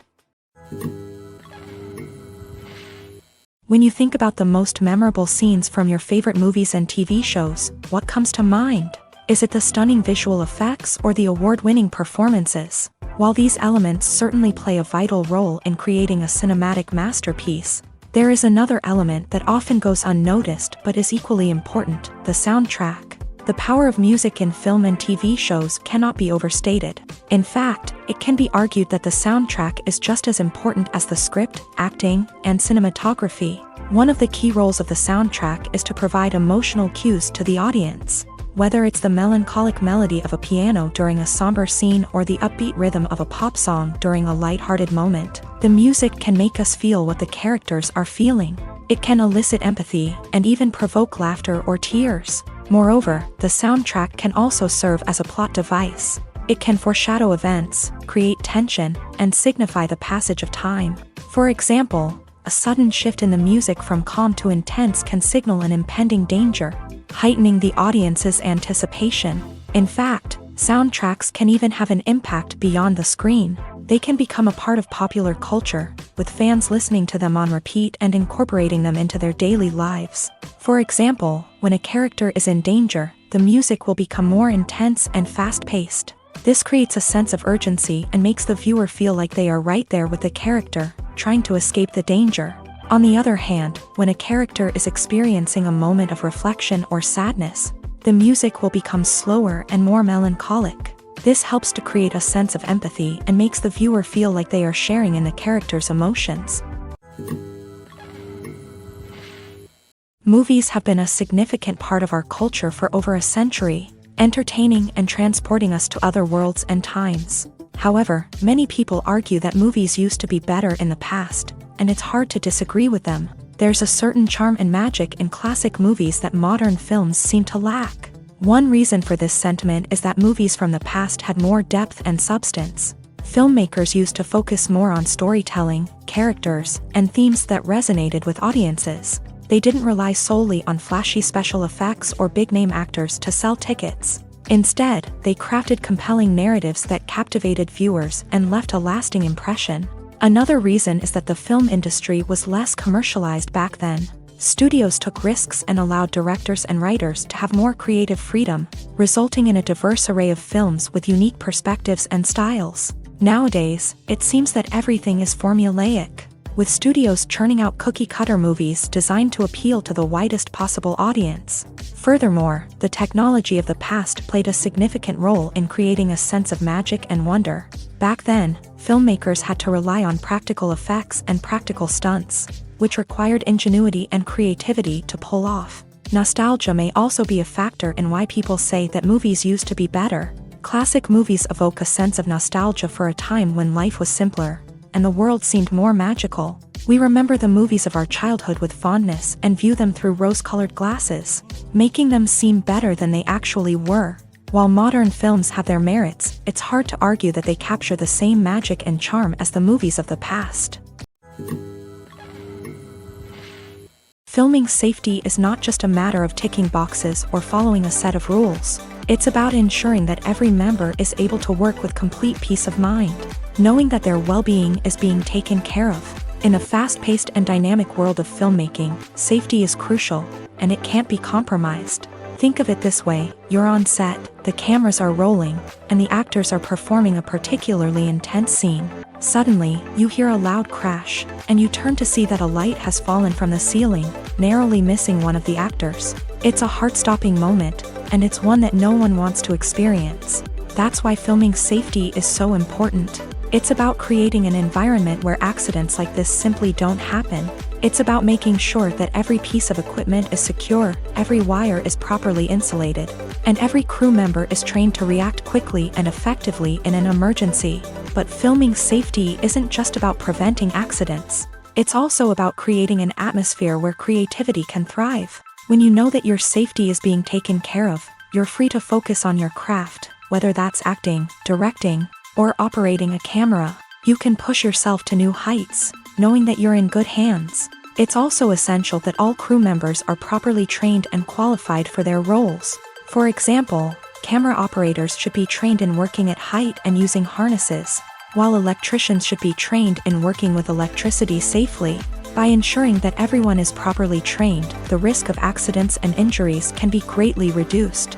When you think about the most memorable scenes from your favorite movies and TV shows, what comes to mind? Is it the stunning visual effects or the award-winning performances? While these elements certainly play a vital role in creating a cinematic masterpiece, there is another element that often goes unnoticed but is equally important: the soundtrack. The power of music in film and TV shows cannot be overstated. In fact, it can be argued that the soundtrack is just as important as the script, acting, and cinematography. One of the key roles of the soundtrack is to provide emotional cues to the audience. Whether it's the melancholic melody of a piano during a somber scene or the upbeat rhythm of a pop song during a lighthearted moment, the music can make us feel what the characters are feeling. It can elicit empathy and even provoke laughter or tears. Moreover, the soundtrack can also serve as a plot device. It can foreshadow events, create tension, and signify the passage of time. For example, a sudden shift in the music from calm to intense can signal an impending danger, heightening the audience's anticipation. In fact, soundtracks can even have an impact beyond the screen. They can become a part of popular culture, with fans listening to them on repeat and incorporating them into their daily lives. For example, when a character is in danger, the music will become more intense and fast-paced. This creates a sense of urgency and makes the viewer feel like they are right there with the character, trying to escape the danger. On the other hand, when a character is experiencing a moment of reflection or sadness, the music will become slower and more melancholic. This helps to create a sense of empathy and makes the viewer feel like they are sharing in the character's emotions. Movies have been a significant part of our culture for over a century, entertaining and transporting us to other worlds and times. However, many people argue that movies used to be better in the past, and it's hard to disagree with them. There's a certain charm and magic in classic movies that modern films seem to lack. One reason for this sentiment is that movies from the past had more depth and substance. Filmmakers used to focus more on storytelling, characters, and themes that resonated with audiences. They didn't rely solely on flashy special effects or big-name actors to sell tickets. Instead, they crafted compelling narratives that captivated viewers and left a lasting impression. Another reason is that the film industry was less commercialized back then. Studios took risks and allowed directors and writers to have more creative freedom, resulting in a diverse array of films with unique perspectives and styles. Nowadays, it seems that everything is formulaic, with studios churning out cookie-cutter movies designed to appeal to the widest possible audience. Furthermore, the technology of the past played a significant role in creating a sense of magic and wonder. Back then, filmmakers had to rely on practical effects and practical stunts, which required ingenuity and creativity to pull off. Nostalgia may also be a factor in why people say that movies used to be better. Classic movies evoke a sense of nostalgia for a time when life was simpler, and the world seemed more magical. We remember the movies of our childhood with fondness and view them through rose-colored glasses, making them seem better than they actually were. While modern films have their merits, it's hard to argue that they capture the same magic and charm as the movies of the past. Filming safety is not just a matter of ticking boxes or following a set of rules. It's about ensuring that every member is able to work with complete peace of mind, knowing that their well-being is being taken care of. In a fast-paced and dynamic world of filmmaking, safety is crucial, and it can't be compromised. Think of it this way: you're on set, the cameras are rolling, and the actors are performing a particularly intense scene. Suddenly, you hear a loud crash, and you turn to see that a light has fallen from the ceiling, narrowly missing one of the actors. It's a heart-stopping moment, and it's one that no one wants to experience. That's why filming safety is so important. It's about creating an environment where accidents like this simply don't happen. It's about making sure that every piece of equipment is secure, every wire is properly insulated, and every crew member is trained to react quickly and effectively in an emergency. But filming safety isn't just about preventing accidents. It's also about creating an atmosphere where creativity can thrive. When you know that your safety is being taken care of, you're free to focus on your craft, whether that's acting, directing, or operating a camera. You can push yourself to new heights, knowing that you're in good hands. It's also essential that all crew members are properly trained and qualified for their roles. For example, camera operators should be trained in working at height and using harnesses, while electricians should be trained in working with electricity safely. By ensuring that everyone is properly trained, the risk of accidents and injuries can be greatly reduced.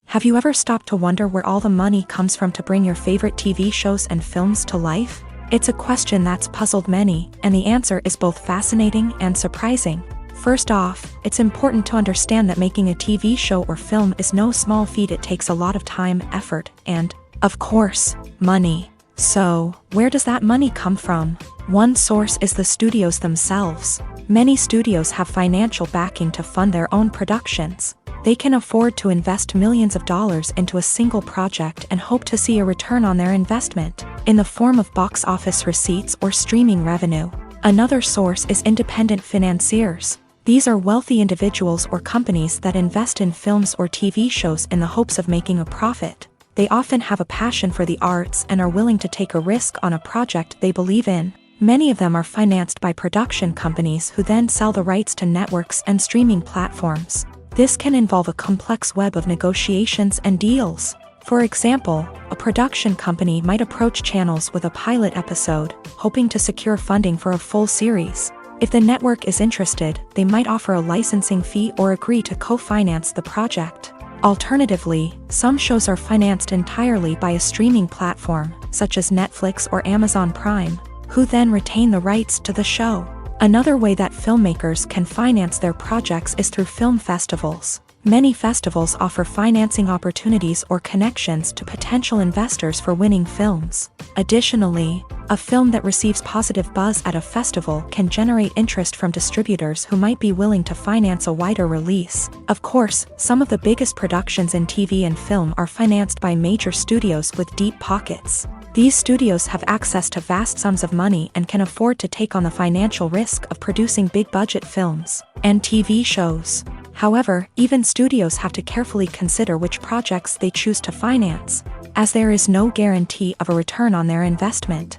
Have you ever stopped to wonder where all the money comes from to bring your favorite TV shows and films to life? It's a question that's puzzled many, and the answer is both fascinating and surprising. First off, it's important to understand that making a TV show or film is no small feat. It takes a lot of time, effort, and, of course, money. So, where does that money come from? One source is the studios themselves. Many studios have financial backing to fund their own productions. They can afford to invest millions of dollars into a single project and hope to see a return on their investment, in the form of box office receipts or streaming revenue. Another source is independent financiers. These are wealthy individuals or companies that invest in films or TV shows in the hopes of making a profit. They often have a passion for the arts and are willing to take a risk on a project they believe in. Many of them are financed by production companies who then sell the rights to networks and streaming platforms. This can involve a complex web of negotiations and deals. For example, a production company might approach channels with a pilot episode, hoping to secure funding for a full series. If the network is interested, they might offer a licensing fee or agree to co-finance the project. Alternatively, some shows are financed entirely by a streaming platform, such as Netflix or Amazon Prime, who then retain the rights to the show. Another way that filmmakers can finance their projects is through film festivals. Many festivals offer financing opportunities or connections to potential investors for winning films. Additionally, a film that receives positive buzz at a festival can generate interest from distributors who might be willing to finance a wider release. Of course, some of the biggest productions in TV and film are financed by major studios with deep pockets. These studios have access to vast sums of money and can afford to take on the financial risk of producing big-budget films and TV shows. However, even studios have to carefully consider which projects they choose to finance, as there is no guarantee of a return on their investment.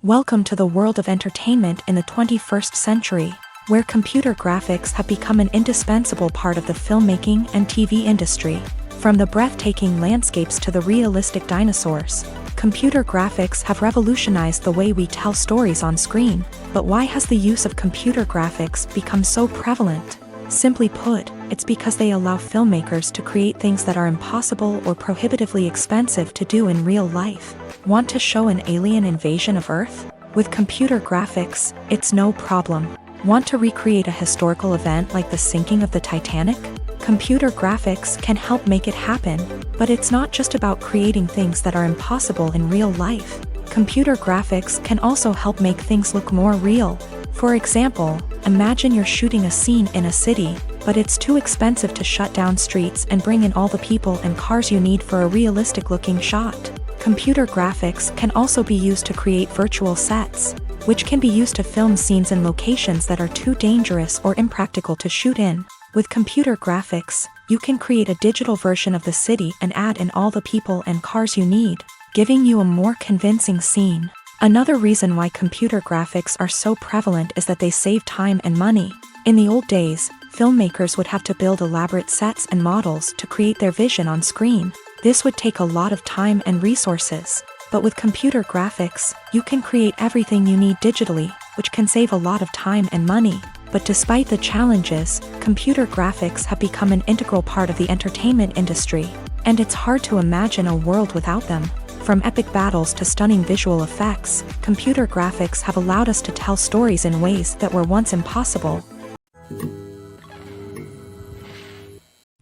Welcome to the world of entertainment in the 21st century, where computer graphics have become an indispensable part of the filmmaking and TV industry. From the breathtaking landscapes to the realistic dinosaurs, computer graphics have revolutionized the way we tell stories on screen. But why has the use of computer graphics become so prevalent? Simply put, it's because they allow filmmakers to create things that are impossible or prohibitively expensive to do in real life. Want to show an alien invasion of Earth? With computer graphics, it's no problem. Want to recreate a historical event like the sinking of the Titanic? Computer graphics can help make it happen, but it's not just about creating things that are impossible in real life. Computer graphics can also help make things look more real. For example, imagine you're shooting a scene in a city, but it's too expensive to shut down streets and bring in all the people and cars you need for a realistic-looking shot. Computer graphics can also be used to create virtual sets, which can be used to film scenes in locations that are too dangerous or impractical to shoot in. With computer graphics, you can create a digital version of the city and add in all the people and cars you need, giving you a more convincing scene. Another reason why computer graphics are so prevalent is that they save time and money. In the old days, filmmakers would have to build elaborate sets and models to create their vision on screen. This would take a lot of time and resources. But with computer graphics, you can create everything you need digitally, which can save a lot of time and money. But despite the challenges, computer graphics have become an integral part of the entertainment industry, and it's hard to imagine a world without them. From epic battles to stunning visual effects, computer graphics have allowed us to tell stories in ways that were once impossible.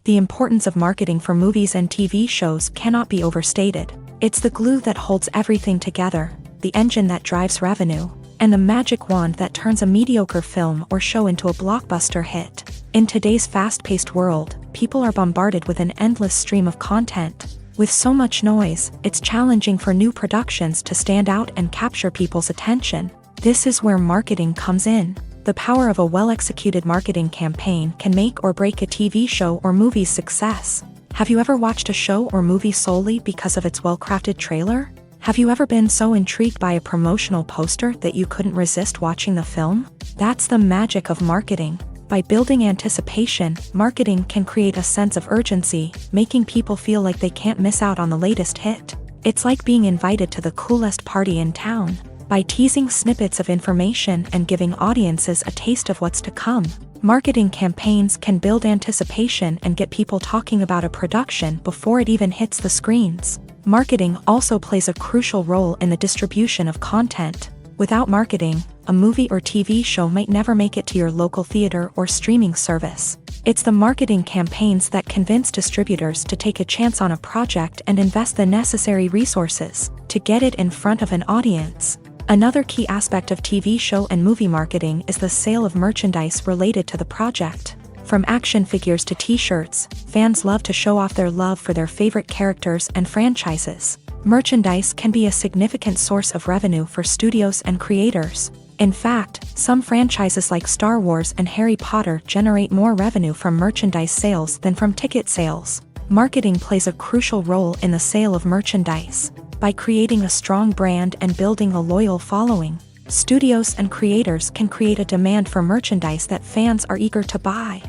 The importance of marketing for movies and TV shows cannot be overstated. It's the glue that holds everything together, the engine that drives revenue, and the magic wand that turns a mediocre film or show into a blockbuster hit. In today's fast-paced world, people are bombarded with an endless stream of content. With so much noise, it's challenging for new productions to stand out and capture people's attention. This is where marketing comes in. The power of a well-executed marketing campaign can make or break a TV show or movie's success. Have you ever watched a show or movie solely because of its well-crafted trailer? Have you ever been so intrigued by a promotional poster that you couldn't resist watching the film? That's the magic of marketing. By building anticipation, marketing can create a sense of urgency, making people feel like they can't miss out on the latest hit. It's like being invited to the coolest party in town. By teasing snippets of information and giving audiences a taste of what's to come, marketing campaigns can build anticipation and get people talking about a production before it even hits the screens. Marketing also plays a crucial role in the distribution of content. Without marketing, a movie or TV show might never make it to your local theater or streaming service. It's the marketing campaigns that convince distributors to take a chance on a project and invest the necessary resources to get it in front of an audience. Another key aspect of TV show and movie marketing is the sale of merchandise related to the project. From action figures to t-shirts, fans love to show off their love for their favorite characters and franchises. Merchandise can be a significant source of revenue for studios and creators. In fact, some franchises like Star Wars and Harry Potter generate more revenue from merchandise sales than from ticket sales. Marketing plays a crucial role in the sale of merchandise. By creating a strong brand and building a loyal following, studios and creators can create a demand for merchandise that fans are eager to buy.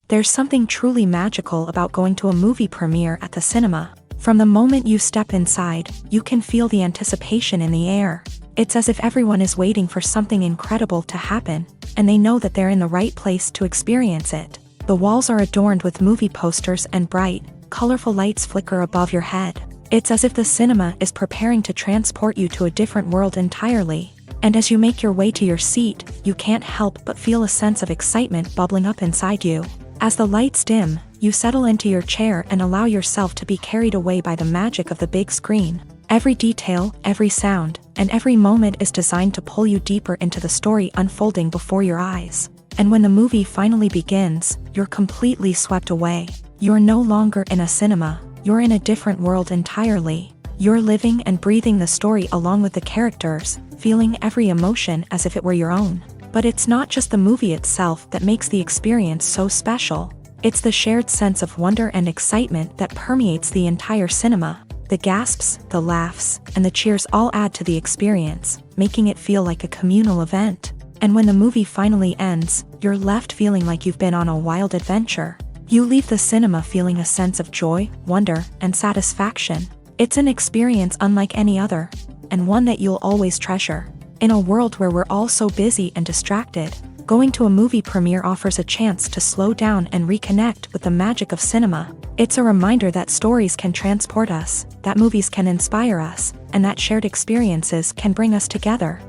There's something truly magical about going to a movie premiere at the cinema. From the moment you step inside, you can feel the anticipation in the air. It's as if everyone is waiting for something incredible to happen, and they know that they're in the right place to experience it. The walls are adorned with movie posters and bright, colorful lights flicker above your head. It's as if the cinema is preparing to transport you to a different world entirely. And as you make your way to your seat, you can't help but feel a sense of excitement bubbling up inside you. As the lights dim, you settle into your chair and allow yourself to be carried away by the magic of the big screen. Every detail, every sound, and every moment is designed to pull you deeper into the story unfolding before your eyes. And when the movie finally begins, you're completely swept away. You're no longer in a cinema, you're in a different world entirely. You're living and breathing the story along with the characters, feeling every emotion as if it were your own. But it's not just the movie itself that makes the experience so special. It's the shared sense of wonder and excitement that permeates the entire cinema. The gasps, the laughs, and the cheers all add to the experience, making it feel like a communal event. And when the movie finally ends, you're left feeling like you've been on a wild adventure. You leave the cinema feeling a sense of joy, wonder, and satisfaction. It's an experience unlike any other, and one that you'll always treasure. In a world where we're all so busy and distracted, going to a movie premiere offers a chance to slow down and reconnect with the magic of cinema. It's a reminder that stories can transport us, that movies can inspire us, and that shared experiences can bring us together.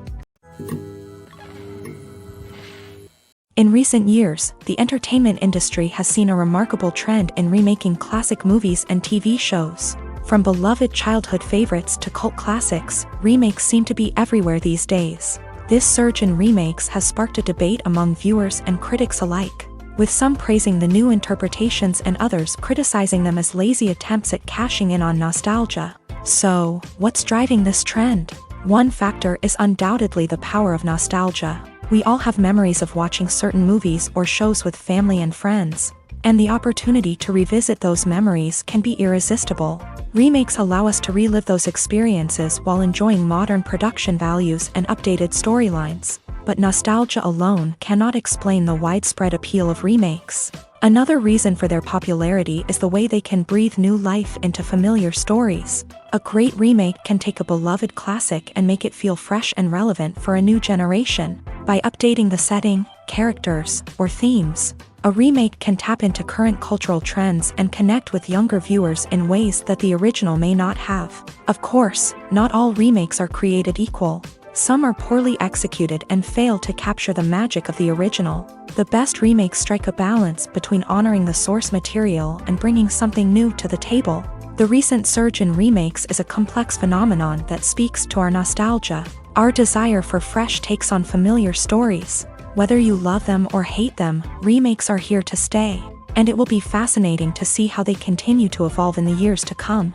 In recent years, the entertainment industry has seen a remarkable trend in remaking classic movies and TV shows. From beloved childhood favorites to cult classics, remakes seem to be everywhere these days. This surge in remakes has sparked a debate among viewers and critics alike, with some praising the new interpretations and others criticizing them as lazy attempts at cashing in on nostalgia. So, what's driving this trend? One factor is undoubtedly the power of nostalgia. We all have memories of watching certain movies or shows with family and friends, and the opportunity to revisit those memories can be irresistible. Remakes allow us to relive those experiences while enjoying modern production values and updated storylines. But nostalgia alone cannot explain the widespread appeal of remakes. Another reason for their popularity is the way they can breathe new life into familiar stories. A great remake can take a beloved classic and make it feel fresh and relevant for a new generation. By updating the setting, characters, or themes, a remake can tap into current cultural trends and connect with younger viewers in ways that the original may not have. Of course, not all remakes are created equal. Some are poorly executed and fail to capture the magic of the original. The best remakes strike a balance between honoring the source material and bringing something new to the table. The recent surge in remakes is a complex phenomenon that speaks to our nostalgia, our desire for fresh takes on familiar stories. Whether you love them or hate them, remakes are here to stay, and it will be fascinating to see how they continue to evolve in the years to come.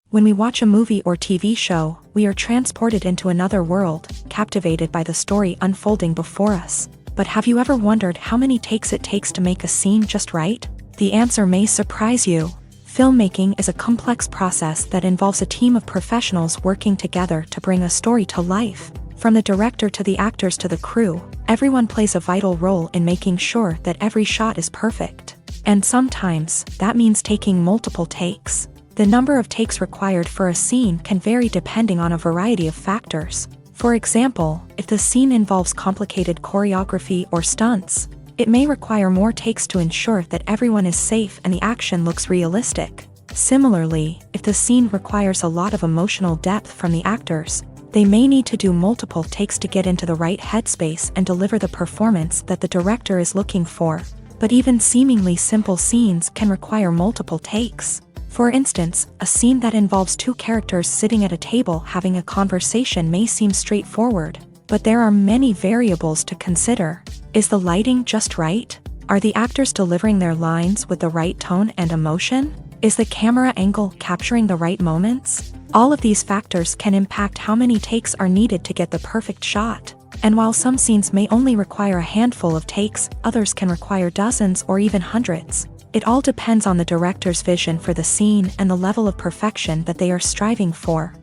When we watch a movie or TV show, we are transported into another world, captivated by the story unfolding before us. But have you ever wondered how many takes it takes to make a scene just right? The answer may surprise you. Filmmaking is a complex process that involves a team of professionals working together to bring a story to life. From the director to the actors to the crew, everyone plays a vital role in making sure that every shot is perfect. And sometimes, that means taking multiple takes. The number of takes required for a scene can vary depending on a variety of factors. For example, if the scene involves complicated choreography or stunts, it may require more takes to ensure that everyone is safe and the action looks realistic. Similarly, if the scene requires a lot of emotional depth from the actors, they may need to do multiple takes to get into the right headspace and deliver the performance that the director is looking for. But even seemingly simple scenes can require multiple takes. For instance, a scene that involves two characters sitting at a table having a conversation may seem straightforward, but there are many variables to consider. Is the lighting just right? Are the actors delivering their lines with the right tone and emotion? Is the camera angle capturing the right moments? All of these factors can impact how many takes are needed to get the perfect shot. And while some scenes may only require a handful of takes, others can require dozens or even hundreds. It all depends on the director's vision for the scene and the level of perfection that they are striving for.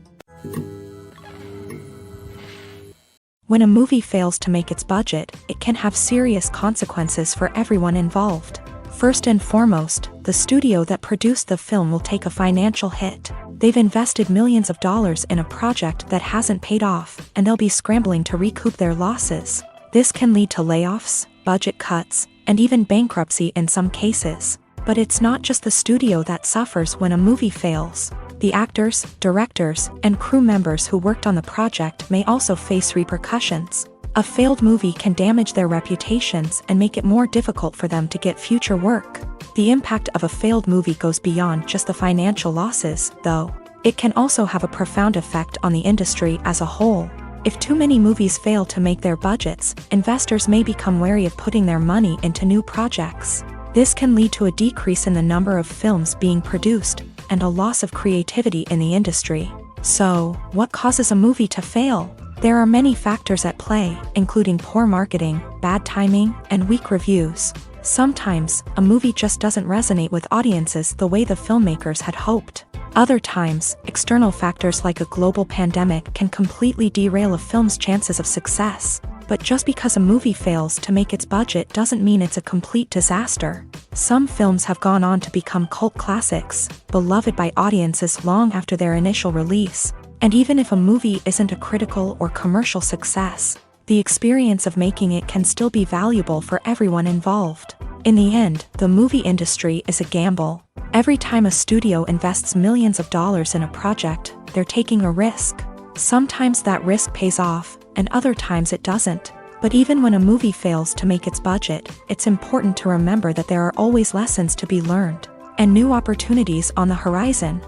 When a movie fails to make its budget, it can have serious consequences for everyone involved. First and foremost, the studio that produced the film will take a financial hit. They've invested millions of dollars in a project that hasn't paid off, and they'll be scrambling to recoup their losses. This can lead to layoffs, budget cuts, and even bankruptcy in some cases. But it's not just the studio that suffers when a movie fails. The actors, directors, and crew members who worked on the project may also face repercussions. A failed movie can damage their reputations and make it more difficult for them to get future work. The impact of a failed movie goes beyond just the financial losses, though. It can also have a profound effect on the industry as a whole. If too many movies fail to make their budgets, investors may become wary of putting their money into new projects. This can lead to a decrease in the number of films being produced, and a loss of creativity in the industry. So, what causes a movie to fail? There are many factors at play, including poor marketing, bad timing, and weak reviews. Sometimes, a movie just doesn't resonate with audiences the way the filmmakers had hoped. Other times, external factors like a global pandemic can completely derail a film's chances of success. But just because a movie fails to make its budget doesn't mean it's a complete disaster. Some films have gone on to become cult classics, beloved by audiences long after their initial release. And even if a movie isn't a critical or commercial success, the experience of making it can still be valuable for everyone involved. In the end, the movie industry is a gamble. Every time a studio invests millions of dollars in a project, they're taking a risk. Sometimes that risk pays off, and other times it doesn't. But even when a movie fails to make its budget, it's important to remember that there are always lessons to be learned, and new opportunities on the horizon.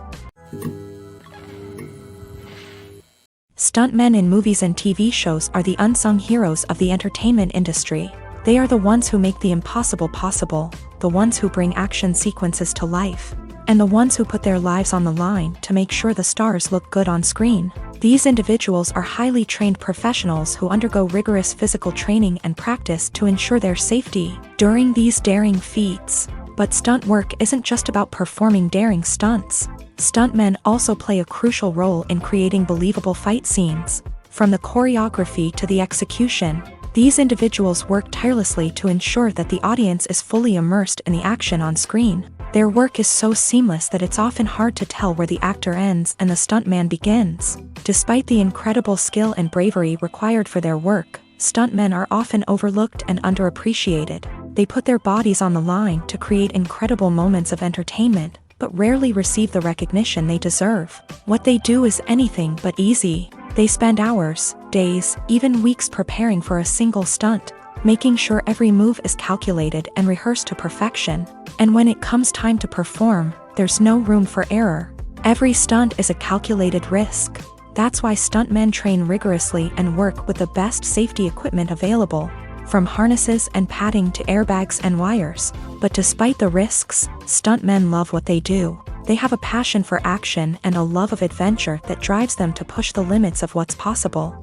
Stuntmen in movies and TV shows are the unsung heroes of the entertainment industry. They are the ones who make the impossible possible, the ones who bring action sequences to life, and the ones who put their lives on the line to make sure the stars look good on screen. These individuals are highly trained professionals who undergo rigorous physical training and practice to ensure their safety during these daring feats. But stunt work isn't just about performing daring stunts. Stuntmen also play a crucial role in creating believable fight scenes. From the choreography to the execution, these individuals work tirelessly to ensure that the audience is fully immersed in the action on screen. Their work is so seamless that it's often hard to tell where the actor ends and the stuntman begins. Despite the incredible skill and bravery required for their work, stuntmen are often overlooked and underappreciated. They put their bodies on the line to create incredible moments of entertainment, but rarely receive the recognition they deserve. What they do is anything but easy. They spend hours, days, even weeks preparing for a single stunt, making sure every move is calculated and rehearsed to perfection. And when it comes time to perform, there's no room for error. Every stunt is a calculated risk. That's why stuntmen train rigorously and work with the best safety equipment available, from harnesses and padding to airbags and wires. But despite the risks, stuntmen love what they do. They have a passion for action and a love of adventure that drives them to push the limits of what's possible.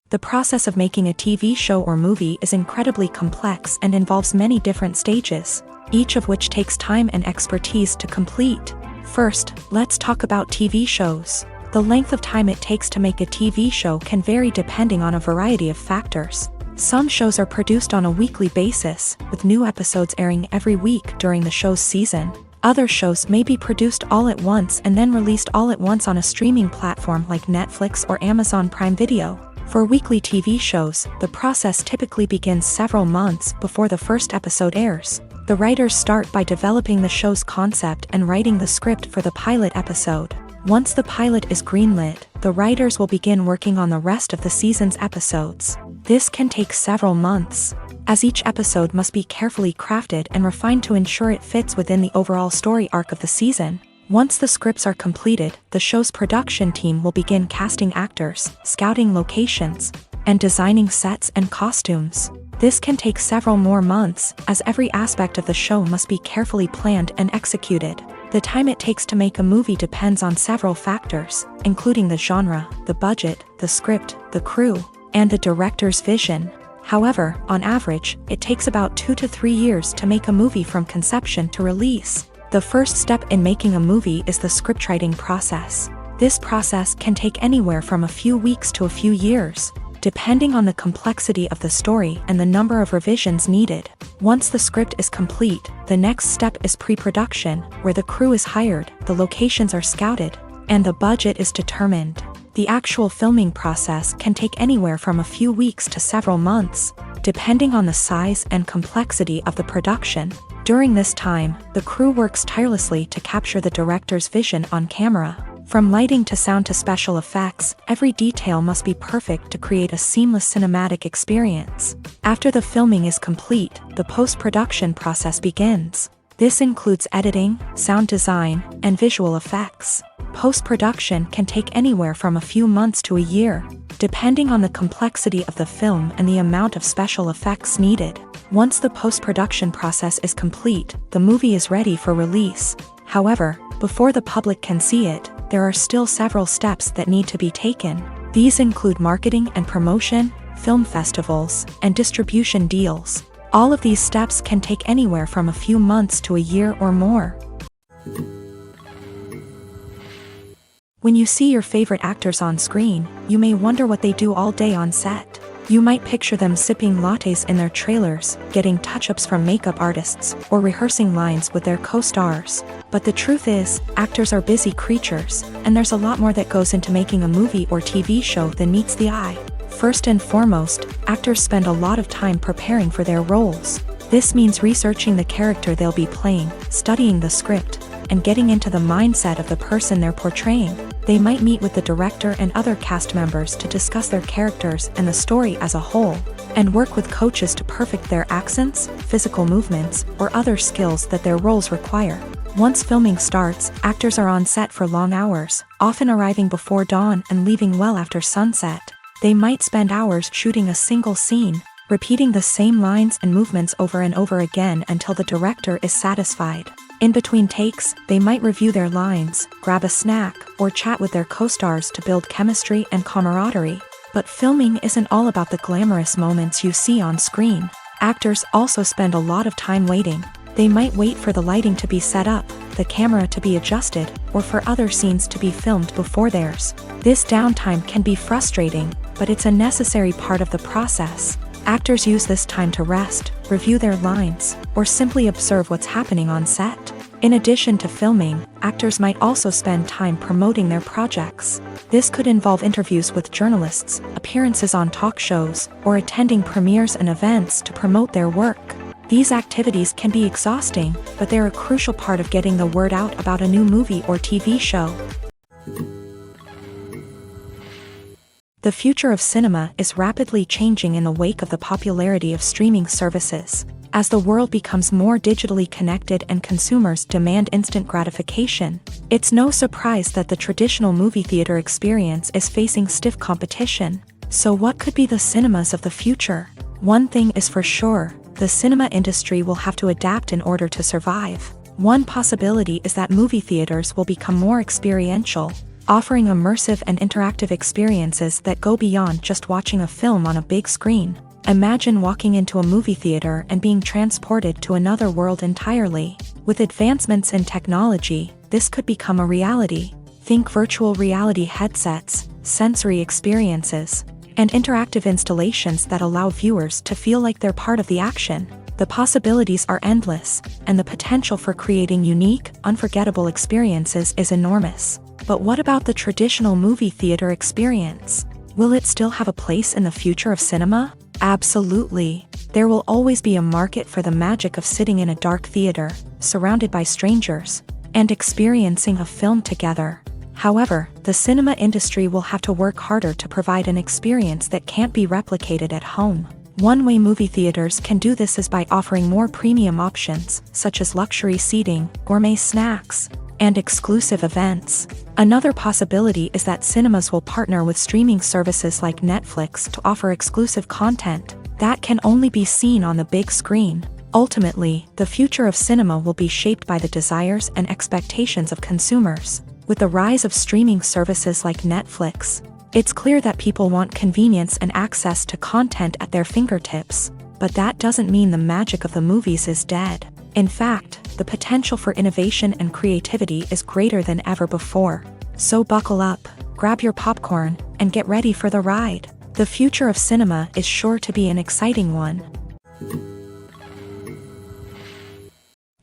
The process of making a TV show or movie is incredibly complex and involves many different stages, each of which takes time and expertise to complete. First, let's talk about TV shows. The length of time it takes to make a TV show can vary depending on a variety of factors. Some shows are produced on a weekly basis, with new episodes airing every week during the show's season. Other shows may be produced all at once and then released all at once on a streaming platform like Netflix or Amazon Prime Video. For weekly TV shows, the process typically begins several months before the first episode airs. The writers start by developing the show's concept and writing the script for the pilot episode. Once the pilot is greenlit, the writers will begin working on the rest of the season's episodes. This can take several months, as each episode must be carefully crafted and refined to ensure it fits within the overall story arc of the season. Once the scripts are completed, the show's production team will begin casting actors, scouting locations, and designing sets and costumes. This can take several more months, as every aspect of the show must be carefully planned and executed. The time it takes to make a movie depends on several factors, including the genre, the budget, the script, the crew, and the director's vision. However, on average, it takes about 2 to 3 years to make a movie from conception to release. The first step in making a movie is the scriptwriting process. This process can take anywhere from a few weeks to a few years, depending on the complexity of the story and the number of revisions needed. Once the script is complete, the next step is pre-production, where the crew is hired, the locations are scouted, and the budget is determined. The actual filming process can take anywhere from a few weeks to several months, depending on the size and complexity of the production. During this time, the crew works tirelessly to capture the director's vision on camera. From lighting to sound to special effects, every detail must be perfect to create a seamless cinematic experience. After the filming is complete, the post-production process begins. This includes editing, sound design, and visual effects. Post-production can take anywhere from a few months to a year, depending on the complexity of the film and the amount of special effects needed. Once the post-production process is complete, the movie is ready for release. However, before the public can see it, there are still several steps that need to be taken. These include marketing and promotion, film festivals, and distribution deals. All of these steps can take anywhere from a few months to a year or more. When you see your favorite actors on screen, you may wonder what they do all day on set. You might picture them sipping lattes in their trailers, getting touch-ups from makeup artists, or rehearsing lines with their co-stars. But the truth is, actors are busy creatures, and there's a lot more that goes into making a movie or TV show than meets the eye. First and foremost, actors spend a lot of time preparing for their roles. This means researching the character they'll be playing, studying the script, and getting into the mindset of the person they're portraying. They might meet with the director and other cast members to discuss their characters and the story as a whole, and work with coaches to perfect their accents, physical movements, or other skills that their roles require. Once filming starts, actors are on set for long hours, often arriving before dawn and leaving well after sunset. They might spend hours shooting a single scene, repeating the same lines and movements over and over again until the director is satisfied. In between takes, they might review their lines, grab a snack, or chat with their co-stars to build chemistry and camaraderie. But filming isn't all about the glamorous moments you see on screen. Actors also spend a lot of time waiting. They might wait for the lighting to be set up, the camera to be adjusted, or for other scenes to be filmed before theirs. This downtime can be frustrating, but it's a necessary part of the process. Actors use this time to rest, review their lines, or simply observe what's happening on set. In addition to filming, actors might also spend time promoting their projects. This could involve interviews with journalists, appearances on talk shows, or attending premieres and events to promote their work. These activities can be exhausting, but they're a crucial part of getting the word out about a new movie or TV show. The future of cinema is rapidly changing in the wake of the popularity of streaming services. As the world becomes more digitally connected and consumers demand instant gratification, it's no surprise that the traditional movie theater experience is facing stiff competition. So what could be the cinemas of the future? One thing is for sure, the cinema industry will have to adapt in order to survive. One possibility is that movie theaters will become more experiential, offering immersive and interactive experiences that go beyond just watching a film on a big screen. Imagine walking into a movie theater and being transported to another world entirely. With advancements in technology, this could become a reality. Think virtual reality headsets, sensory experiences, and interactive installations that allow viewers to feel like they're part of the action. The possibilities are endless, and the potential for creating unique, unforgettable experiences is enormous. But what about the traditional movie theater experience? Will it still have a place in the future of cinema? Absolutely. There will always be a market for the magic of sitting in a dark theater, surrounded by strangers, and experiencing a film together. However, the cinema industry will have to work harder to provide an experience that can't be replicated at home. One way movie theaters can do this is by offering more premium options, such as luxury seating, gourmet snacks, and exclusive events. Another possibility is that cinemas will partner with streaming services like Netflix to offer exclusive content that can only be seen on the big screen. Ultimately, the future of cinema will be shaped by the desires and expectations of consumers. With the rise of streaming services like Netflix, it's clear that people want convenience and access to content at their fingertips. But that doesn't mean the magic of the movies is dead. In fact, the potential for innovation and creativity is greater than ever before. So buckle up, grab your popcorn, and get ready for the ride. The future of cinema is sure to be an exciting one.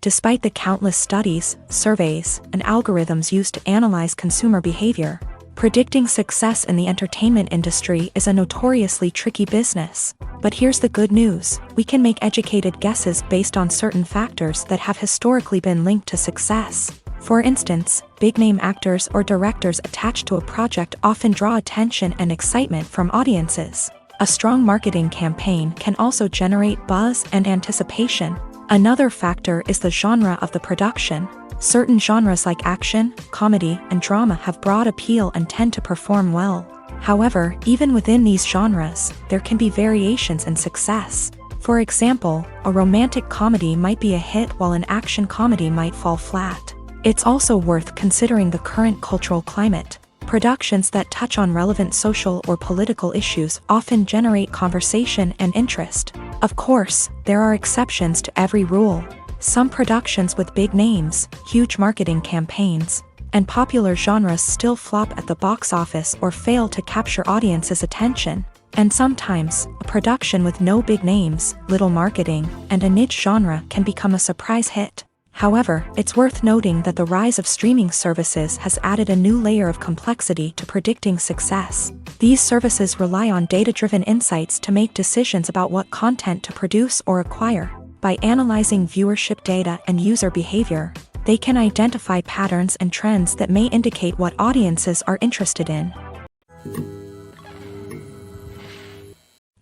Despite the countless studies, surveys, and algorithms used to analyze consumer behavior, predicting success in the entertainment industry is a notoriously tricky business. But here's the good news: we can make educated guesses based on certain factors that have historically been linked to success. For instance, big-name actors or directors attached to a project often draw attention and excitement from audiences. A strong marketing campaign can also generate buzz and anticipation. Another factor is the genre of the production. Certain genres like action, comedy, and drama have broad appeal and tend to perform well. However, even within these genres, there can be variations in success. For example, a romantic comedy might be a hit while an action comedy might fall flat. It's also worth considering the current cultural climate. Productions that touch on relevant social or political issues often generate conversation and interest. Of course, there are exceptions to every rule. Some productions with big names, huge marketing campaigns, and popular genres still flop at the box office or fail to capture audiences' attention. And sometimes, a production with no big names, little marketing, and a niche genre can become a surprise hit. However, it's worth noting that the rise of streaming services has added a new layer of complexity to predicting success. These services rely on data-driven insights to make decisions about what content to produce or acquire. By analyzing viewership data and user behavior, they can identify patterns and trends that may indicate what audiences are interested in.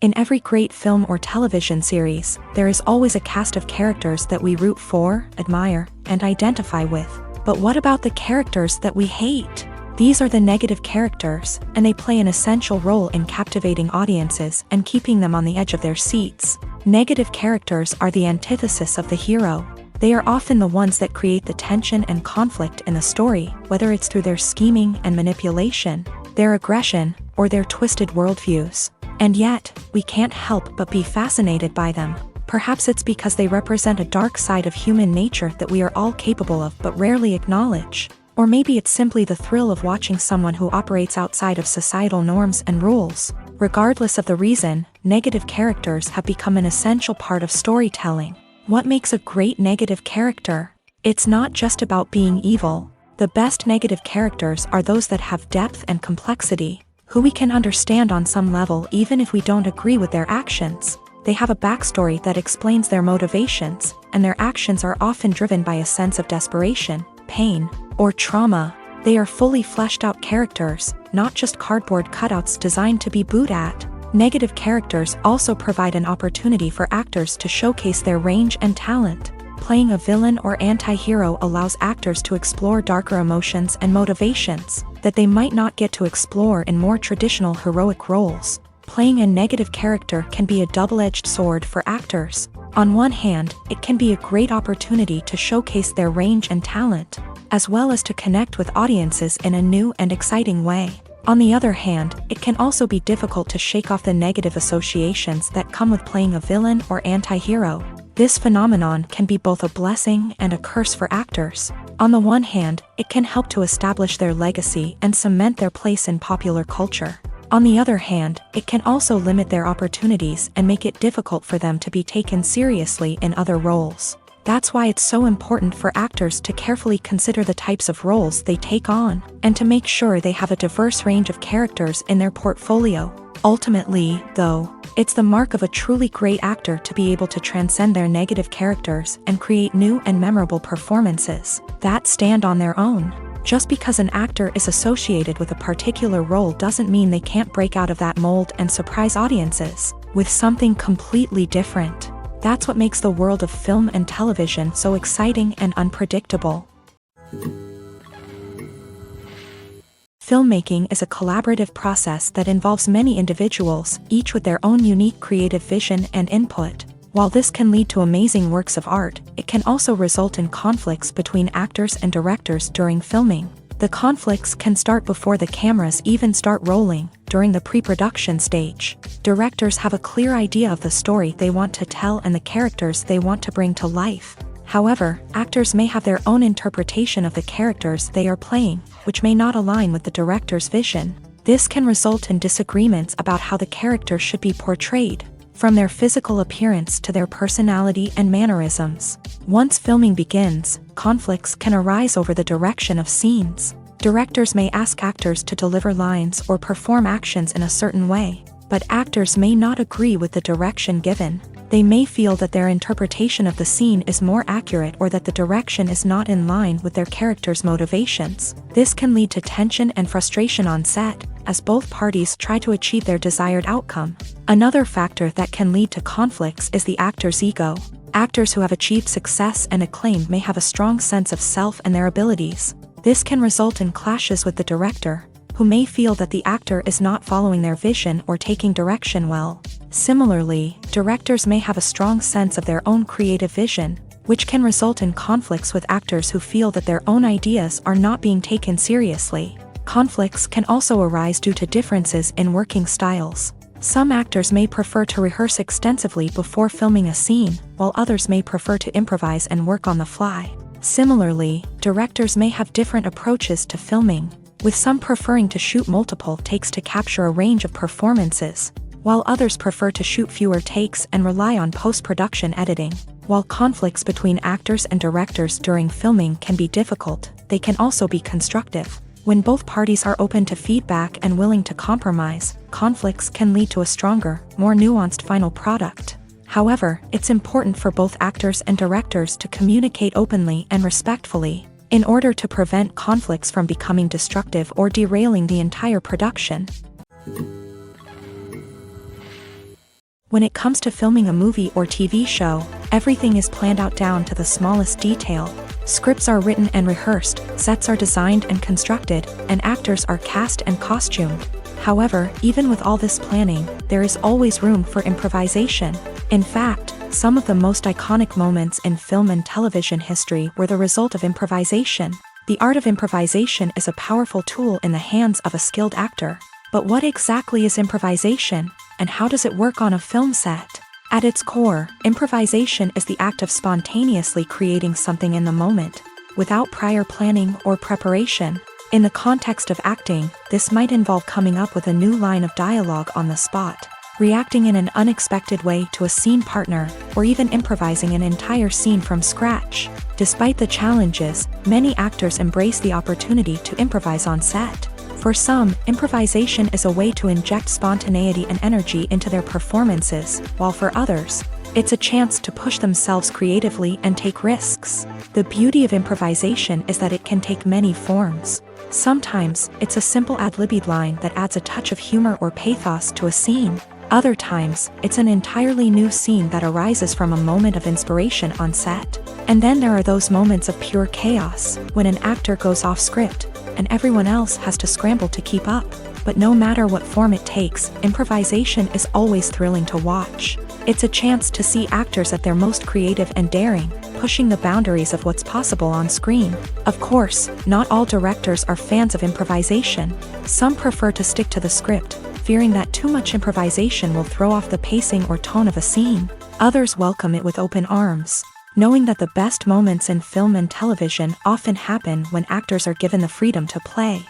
In every great film or television series, there is always a cast of characters that we root for, admire, and identify with. But what about the characters that we hate? These are the negative characters, and they play an essential role in captivating audiences and keeping them on the edge of their seats. Negative characters are the antithesis of the hero. They are often the ones that create the tension and conflict in the story, whether it's through their scheming and manipulation, their aggression, or their twisted worldviews. And yet, we can't help but be fascinated by them. Perhaps it's because they represent a dark side of human nature that we are all capable of but rarely acknowledge. Or maybe it's simply the thrill of watching someone who operates outside of societal norms and rules. Regardless of the reason, negative characters have become an essential part of storytelling. What makes a great negative character? It's not just about being evil. The best negative characters are those that have depth and complexity, who we can understand on some level even if we don't agree with their actions. They have a backstory that explains their motivations, and their actions are often driven by a sense of desperation, pain, or trauma. They are fully fleshed out characters, not just cardboard cutouts designed to be booed at. Negative characters also provide an opportunity for actors to showcase their range and talent. Playing a villain or anti-hero allows actors to explore darker emotions and motivations that they might not get to explore in more traditional heroic roles. Playing a negative character can be a double-edged sword for actors. On one hand, it can be a great opportunity to showcase their range and talent, as well as to connect with audiences in a new and exciting way. On the other hand, it can also be difficult to shake off the negative associations that come with playing a villain or anti-hero. This phenomenon can be both a blessing and a curse for actors. On the one hand, it can help to establish their legacy and cement their place in popular culture. On the other hand, it can also limit their opportunities and make it difficult for them to be taken seriously in other roles. That's why it's so important for actors to carefully consider the types of roles they take on, and to make sure they have a diverse range of characters in their portfolio. Ultimately, though, it's the mark of a truly great actor to be able to transcend their negative characters and create new and memorable performances that stand on their own. Just because an actor is associated with a particular role doesn't mean they can't break out of that mold and surprise audiences with something completely different. That's what makes the world of film and television so exciting and unpredictable. Filmmaking is a collaborative process that involves many individuals, each with their own unique creative vision and input. While this can lead to amazing works of art, it can also result in conflicts between actors and directors during filming. The conflicts can start before the cameras even start rolling, during the pre-production stage. Directors have a clear idea of the story they want to tell and the characters they want to bring to life. However, actors may have their own interpretation of the characters they are playing, which may not align with the director's vision. This can result in disagreements about how the character should be portrayed, from their physical appearance to their personality and mannerisms. Once filming begins, conflicts can arise over the direction of scenes. Directors may ask actors to deliver lines or perform actions in a certain way, but actors may not agree with the direction given. They may feel that their interpretation of the scene is more accurate or that the direction is not in line with their character's motivations. This can lead to tension and frustration on set, as both parties try to achieve their desired outcome. Another factor that can lead to conflicts is the actor's ego. Actors who have achieved success and acclaim may have a strong sense of self and their abilities. This can result in clashes with the director, who may feel that the actor is not following their vision or taking direction well. Similarly, directors may have a strong sense of their own creative vision, which can result in conflicts with actors who feel that their own ideas are not being taken seriously. Conflicts can also arise due to differences in working styles. Some actors may prefer to rehearse extensively before filming a scene, while others may prefer to improvise and work on the fly. Similarly, directors may have different approaches to filming, with some preferring to shoot multiple takes to capture a range of performances, while others prefer to shoot fewer takes and rely on post-production editing. While conflicts between actors and directors during filming can be difficult, they can also be constructive. When both parties are open to feedback and willing to compromise, conflicts can lead to a stronger, more nuanced final product. However, it's important for both actors and directors to communicate openly and respectfully, in order to prevent conflicts from becoming destructive or derailing the entire production. When it comes to filming a movie or TV show, everything is planned out down to the smallest detail. Scripts are written and rehearsed, sets are designed and constructed, and actors are cast and costumed. However, even with all this planning, there is always room for improvisation. In fact, some of the most iconic moments in film and television history were the result of improvisation. The art of improvisation is a powerful tool in the hands of a skilled actor. But what exactly is improvisation, and how does it work on a film set? At its core, improvisation is the act of spontaneously creating something in the moment, without prior planning or preparation. In the context of acting, this might involve coming up with a new line of dialogue on the spot, reacting in an unexpected way to a scene partner, or even improvising an entire scene from scratch. Despite the challenges, many actors embrace the opportunity to improvise on set. For some, improvisation is a way to inject spontaneity and energy into their performances, while for others, it's a chance to push themselves creatively and take risks. The beauty of improvisation is that it can take many forms. Sometimes, it's a simple ad-libbed line that adds a touch of humor or pathos to a scene. Other times, it's an entirely new scene that arises from a moment of inspiration on set. And then there are those moments of pure chaos, when an actor goes off script, and everyone else has to scramble to keep up. But no matter what form it takes, improvisation is always thrilling to watch. It's a chance to see actors at their most creative and daring, pushing the boundaries of what's possible on screen. Of course, not all directors are fans of improvisation. Some prefer to stick to the script, fearing that too much improvisation will throw off the pacing or tone of a scene. Others welcome it with open arms, knowing that the best moments in film and television often happen when actors are given the freedom to play.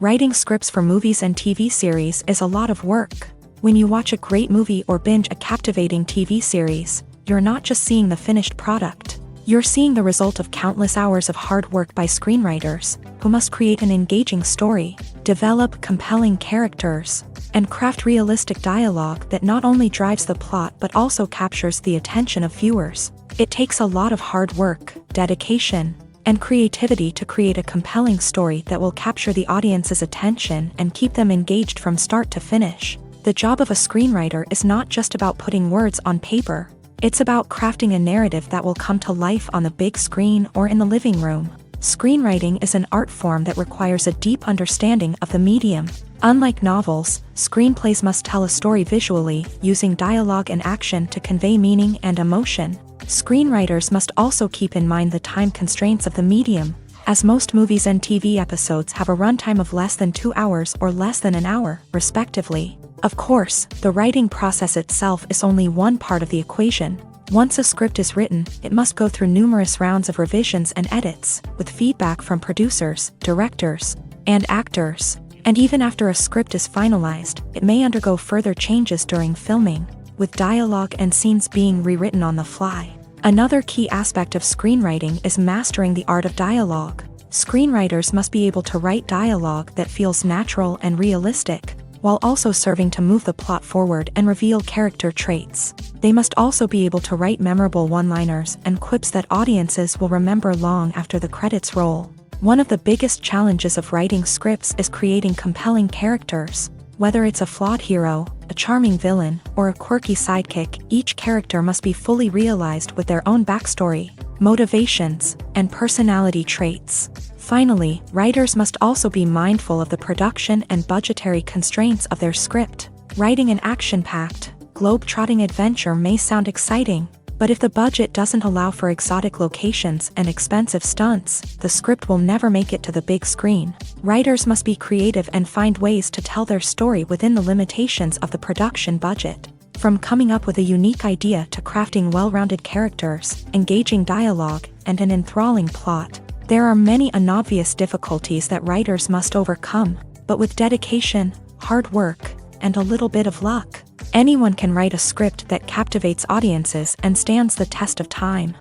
Writing scripts for movies and TV series is a lot of work. When you watch a great movie or binge a captivating TV series, you're not just seeing the finished product. You're seeing the result of countless hours of hard work by screenwriters, who must create an engaging story, develop compelling characters, and craft realistic dialogue that not only drives the plot but also captures the attention of viewers. It takes a lot of hard work, dedication, and creativity to create a compelling story that will capture the audience's attention and keep them engaged from start to finish. The job of a screenwriter is not just about putting words on paper. It's about crafting a narrative that will come to life on the big screen or in the living room. Screenwriting is an art form that requires a deep understanding of the medium. Unlike novels, screenplays must tell a story visually, using dialogue and action to convey meaning and emotion. Screenwriters must also keep in mind the time constraints of the medium, as most movies and TV episodes have a runtime of less than 2 hours or less than an hour, respectively. Of course, the writing process itself is only one part of the equation. Once a script is written, it must go through numerous rounds of revisions and edits, with feedback from producers, directors, and actors. And even after a script is finalized, it may undergo further changes during filming, with dialogue and scenes being rewritten on the fly. Another key aspect of screenwriting is mastering the art of dialogue. Screenwriters must be able to write dialogue that feels natural and realistic, while also serving to move the plot forward and reveal character traits. They must also be able to write memorable one-liners and quips that audiences will remember long after the credits roll. One of the biggest challenges of writing scripts is creating compelling characters. Whether it's a flawed hero, a charming villain, or a quirky sidekick, each character must be fully realized with their own backstory, motivations, and personality traits. Finally, writers must also be mindful of the production and budgetary constraints of their script. Writing an action-packed, globe-trotting adventure may sound exciting, but if the budget doesn't allow for exotic locations and expensive stunts, the script will never make it to the big screen. Writers must be creative and find ways to tell their story within the limitations of the production budget. From coming up with a unique idea to crafting well-rounded characters, engaging dialogue, and an enthralling plot, there are many unobvious difficulties that writers must overcome, but with dedication, hard work, and a little bit of luck, anyone can write a script that captivates audiences and stands the test of time.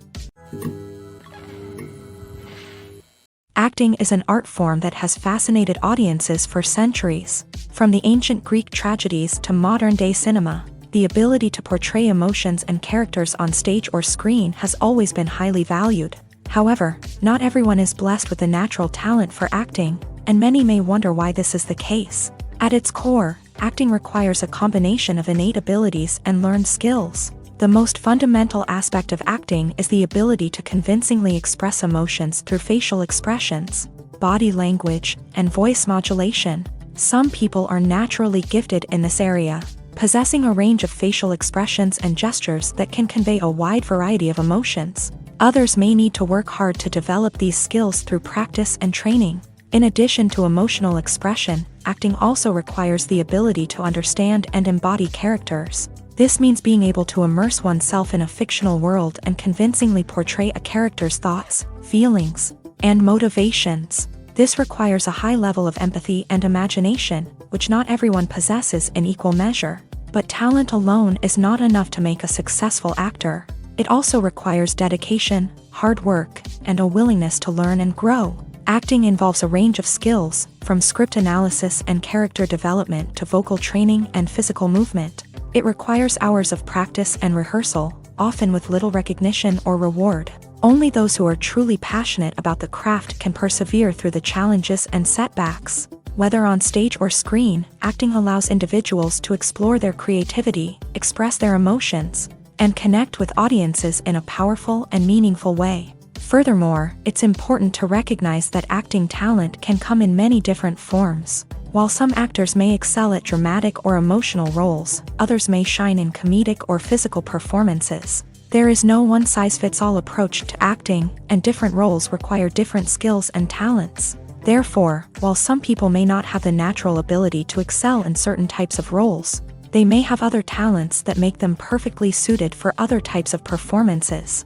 Acting is an art form that has fascinated audiences for centuries. From the ancient Greek tragedies to modern-day cinema, the ability to portray emotions and characters on stage or screen has always been highly valued. However, not everyone is blessed with the natural talent for acting, and many may wonder why this is the case. At its core, acting requires a combination of innate abilities and learned skills. The most fundamental aspect of acting is the ability to convincingly express emotions through facial expressions, body language, and voice modulation. Some people are naturally gifted in this area, possessing a range of facial expressions and gestures that can convey a wide variety of emotions. Others may need to work hard to develop these skills through practice and training. In addition to emotional expression, acting also requires the ability to understand and embody characters. This means being able to immerse oneself in a fictional world and convincingly portray a character's thoughts, feelings, and motivations. This requires a high level of empathy and imagination, which not everyone possesses in equal measure. But talent alone is not enough to make a successful actor. It also requires dedication, hard work, and a willingness to learn and grow. Acting involves a range of skills, from script analysis and character development to vocal training and physical movement. It requires hours of practice and rehearsal, often with little recognition or reward. Only those who are truly passionate about the craft can persevere through the challenges and setbacks. Whether on stage or screen, acting allows individuals to explore their creativity, express their emotions, and connect with audiences in a powerful and meaningful way. Furthermore, it's important to recognize that acting talent can come in many different forms. While some actors may excel at dramatic or emotional roles, others may shine in comedic or physical performances. There is no one-size-fits-all approach to acting, and different roles require different skills and talents. Therefore, while some people may not have the natural ability to excel in certain types of roles, they may have other talents that make them perfectly suited for other types of performances.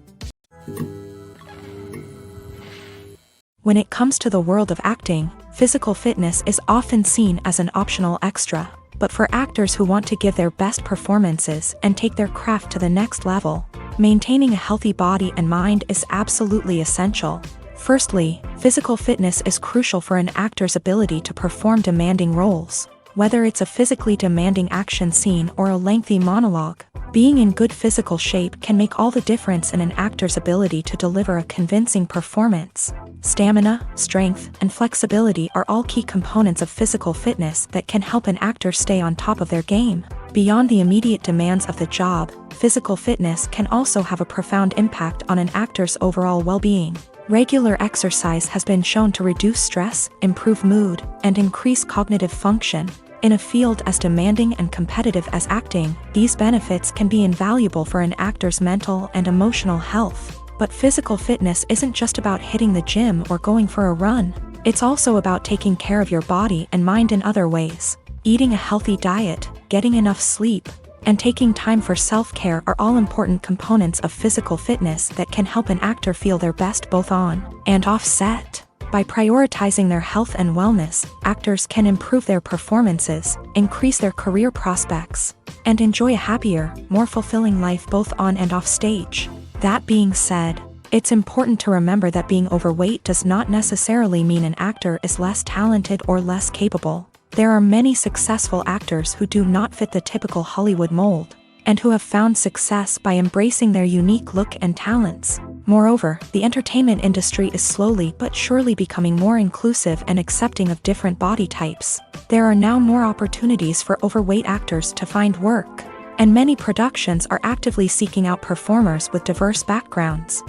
When it comes to the world of acting, physical fitness is often seen as an optional extra. But for actors who want to give their best performances and take their craft to the next level, maintaining a healthy body and mind is absolutely essential. Firstly, physical fitness is crucial for an actor's ability to perform demanding roles. Whether it's a physically demanding action scene or a lengthy monologue, being in good physical shape can make all the difference in an actor's ability to deliver a convincing performance. Stamina, strength, and flexibility are all key components of physical fitness that can help an actor stay on top of their game. Beyond the immediate demands of the job, physical fitness can also have a profound impact on an actor's overall well-being. Regular exercise has been shown to reduce stress, improve mood, and increase cognitive function. In a field as demanding and competitive as acting, these benefits can be invaluable for an actor's mental and emotional health. But physical fitness isn't just about hitting the gym or going for a run. It's also about taking care of your body and mind in other ways. Eating a healthy diet, getting enough sleep, and taking time for self-care are all important components of physical fitness that can help an actor feel their best both on and off set. By prioritizing their health and wellness, actors can improve their performances, increase their career prospects, and enjoy a happier, more fulfilling life both on and off stage. That being said, it's important to remember that being overweight does not necessarily mean an actor is less talented or less capable. There are many successful actors who do not fit the typical Hollywood mold, and who have found success by embracing their unique look and talents. Moreover, the entertainment industry is slowly but surely becoming more inclusive and accepting of different body types. There are now more opportunities for overweight actors to find work, and many productions are actively seeking out performers with diverse backgrounds.